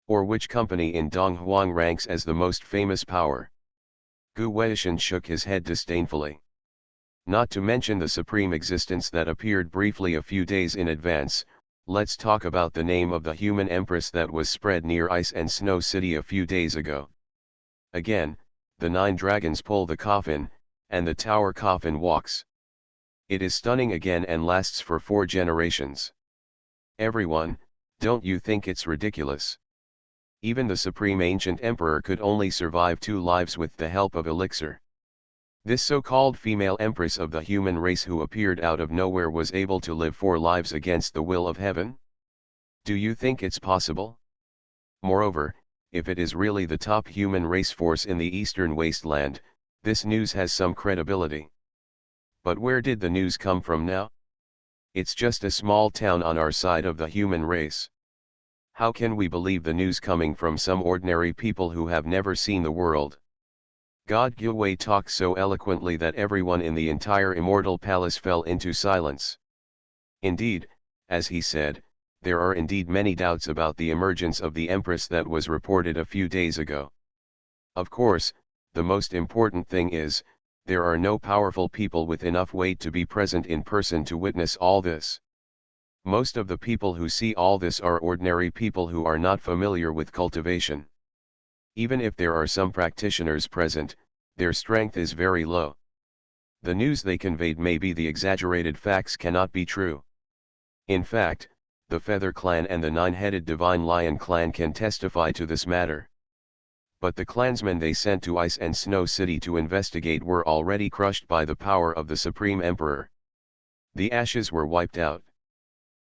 Or which company in Donghuang ranks as the most famous power? Gu Weishan shook his head disdainfully. Not to mention the supreme existence that appeared briefly a few days in advance, let's talk about the name of the human empress that was spread near Ice and Snow City a few days ago. Again, the 9 dragons pull the coffin, and the tower coffin walks. It is stunning again and lasts for 4 generations. Everyone, don't you think it's ridiculous? Even the supreme ancient emperor could only survive 2 lives with the help of elixir. This so-called female empress of the human race who appeared out of nowhere was able to live 4 lives against the will of heaven? Do you think it's possible? Moreover, if it is really the top human race force in the eastern wasteland, this news has some credibility. But where did the news come from now? It's just a small town on our side of the human race. How can we believe the news coming from some ordinary people who have never seen the world? God Gyuwei talked so eloquently that everyone in the entire immortal palace fell into silence. Indeed, as he said, there are indeed many doubts about the emergence of the empress that was reported a few days ago. Of course, the most important thing is, there are no powerful people with enough weight to be present in person to witness all this. Most of the people who see all this are ordinary people who are not familiar with cultivation. Even if there are some practitioners present, their strength is very low. The news they conveyed may be the exaggerated facts cannot be true. In fact, the Feather Clan and the Nine-Headed Divine Lion Clan can testify to this matter. But the clansmen they sent to Ice and Snow City to investigate were already crushed by the power of the Supreme Emperor. The ashes were wiped out.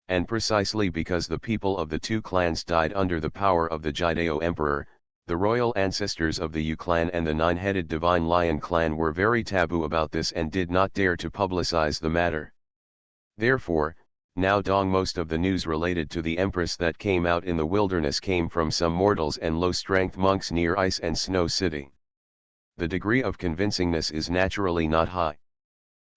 And precisely because the people of the two clans died under the power of the Jideo Emperor, the royal ancestors of the Yu clan and the Nine-Headed Divine Lion clan were very taboo about this and did not dare to publicize the matter. Therefore, now dong most of the news related to the Empress that came out in the wilderness came from some mortals and low-strength monks near Ice and Snow City. The degree of convincingness is naturally not high.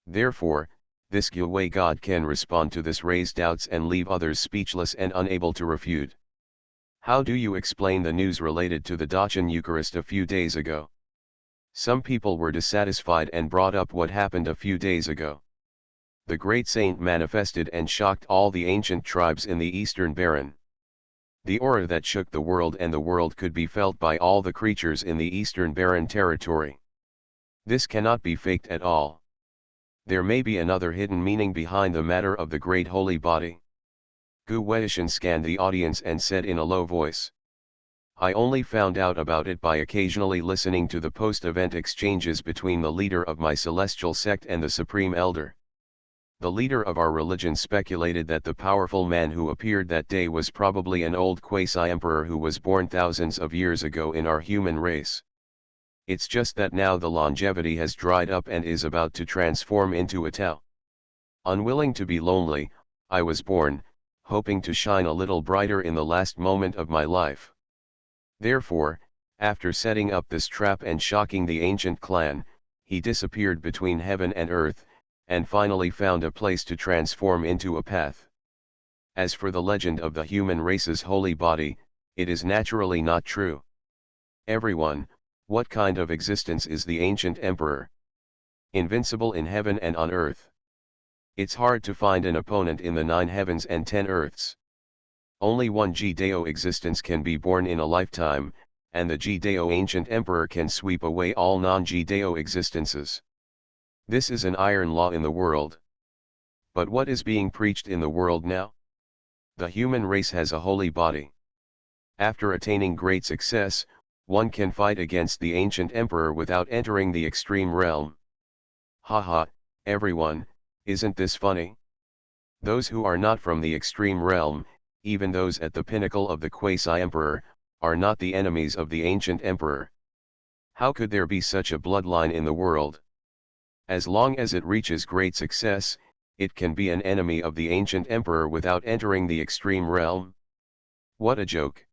Therefore, this Gyue god can respond to this raised doubts and leave others speechless and unable to refute. How do you explain the news related to the Dacian Eucharist a few days ago? Some people were dissatisfied and brought up what happened a few days ago. The great saint manifested and shocked all the ancient tribes in the Eastern Barren. The aura that shook the world and the world could be felt by all the creatures in the Eastern Barren territory. This cannot be faked at all. There may be another hidden meaning behind the matter of the great holy body. Gu Weishan scanned the audience and said in a low voice, I only found out about it by occasionally listening to the post-event exchanges between the leader of my celestial sect and the Supreme Elder. The leader of our religion speculated that the powerful man who appeared that day was probably an old quasi-emperor who was born thousands of years ago in our human race. It's just that now the longevity has dried up and is about to transform into a Tao. Unwilling to be lonely, I was born, hoping to shine a little brighter in the last moment of my life. Therefore, after setting up this trap and shocking the ancient clan, he disappeared between heaven and earth, and finally found a place to transform into a path. As for the legend of the human race's holy body, it is naturally not true. Everyone, what kind of existence is the ancient emperor? Invincible in heaven and on earth. It's hard to find an opponent in the 9 heavens and 10 earths. Only one Jideo existence can be born in a lifetime, and the Jideo ancient emperor can sweep away all non-Jideo existences. This is an iron law in the world. But what is being preached in the world now? The human race has a holy body. After attaining great success, one can fight against the ancient emperor without entering the extreme realm. Haha, everyone, isn't this funny? Those who are not from the extreme realm, even those at the pinnacle of the quasi-emperor, are not the enemies of the ancient emperor. How could there be such a bloodline in the world? As long as it reaches great success, it can be an enemy of the ancient emperor without entering the extreme realm. What a joke.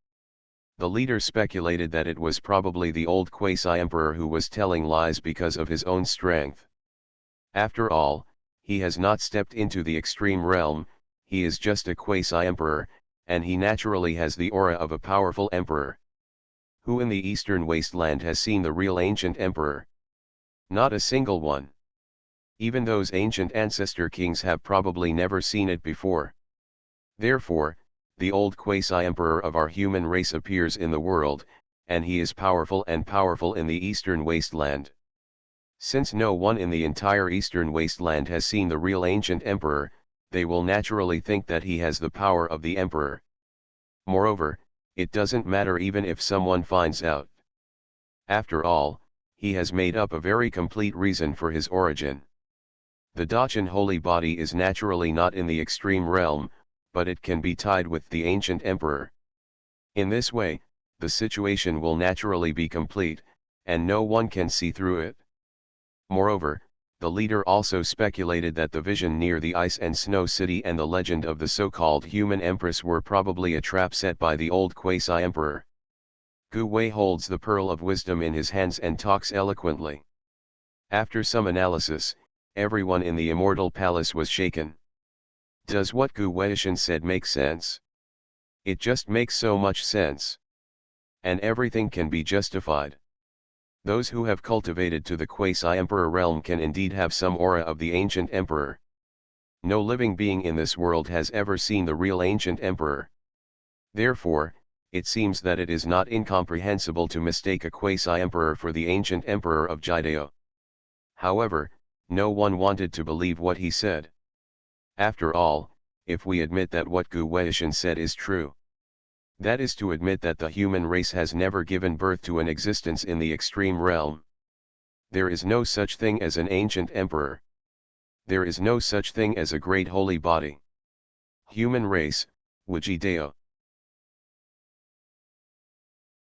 The leader speculated that it was probably the old quasi-emperor who was telling lies because of his own strength. After all, he has not stepped into the extreme realm, he is just a quasi-emperor, and he naturally has the aura of a powerful emperor. Who in the eastern wasteland has seen the real ancient emperor? Not a single one. Even those ancient ancestor kings have probably never seen it before. Therefore, the old quasi-emperor of our human race appears in the world, and he is powerful and powerful in the eastern wasteland. Since no one in the entire eastern wasteland has seen the real ancient emperor, they will naturally think that he has the power of the emperor. Moreover, it doesn't matter even if someone finds out. After all, he has made up a very complete reason for his origin. The Dacian holy body is naturally not in the extreme realm, but it can be tied with the ancient emperor. In this way, the situation will naturally be complete, and no one can see through it. Moreover, the leader also speculated that the vision near the Ice and Snow City and the legend of the so-called human empress were probably a trap set by the old quasi-emperor. Gu Wei holds the pearl of wisdom in his hands and talks eloquently. After some analysis, everyone in the immortal palace was shaken. Does what Gu Weishan said make sense? It just makes so much sense. And everything can be justified. Those who have cultivated to the quasi-emperor realm can indeed have some aura of the ancient emperor. No living being in this world has ever seen the real ancient emperor. Therefore, it seems that it is not incomprehensible to mistake a quasi-emperor for the ancient emperor of Judea. However, no one wanted to believe what he said. After all, if we admit that what Gu Weishan said is true, that is to admit that the human race has never given birth to an existence in the extreme realm. There is no such thing as an ancient emperor. There is no such thing as a great holy body. Human race, Wujideo.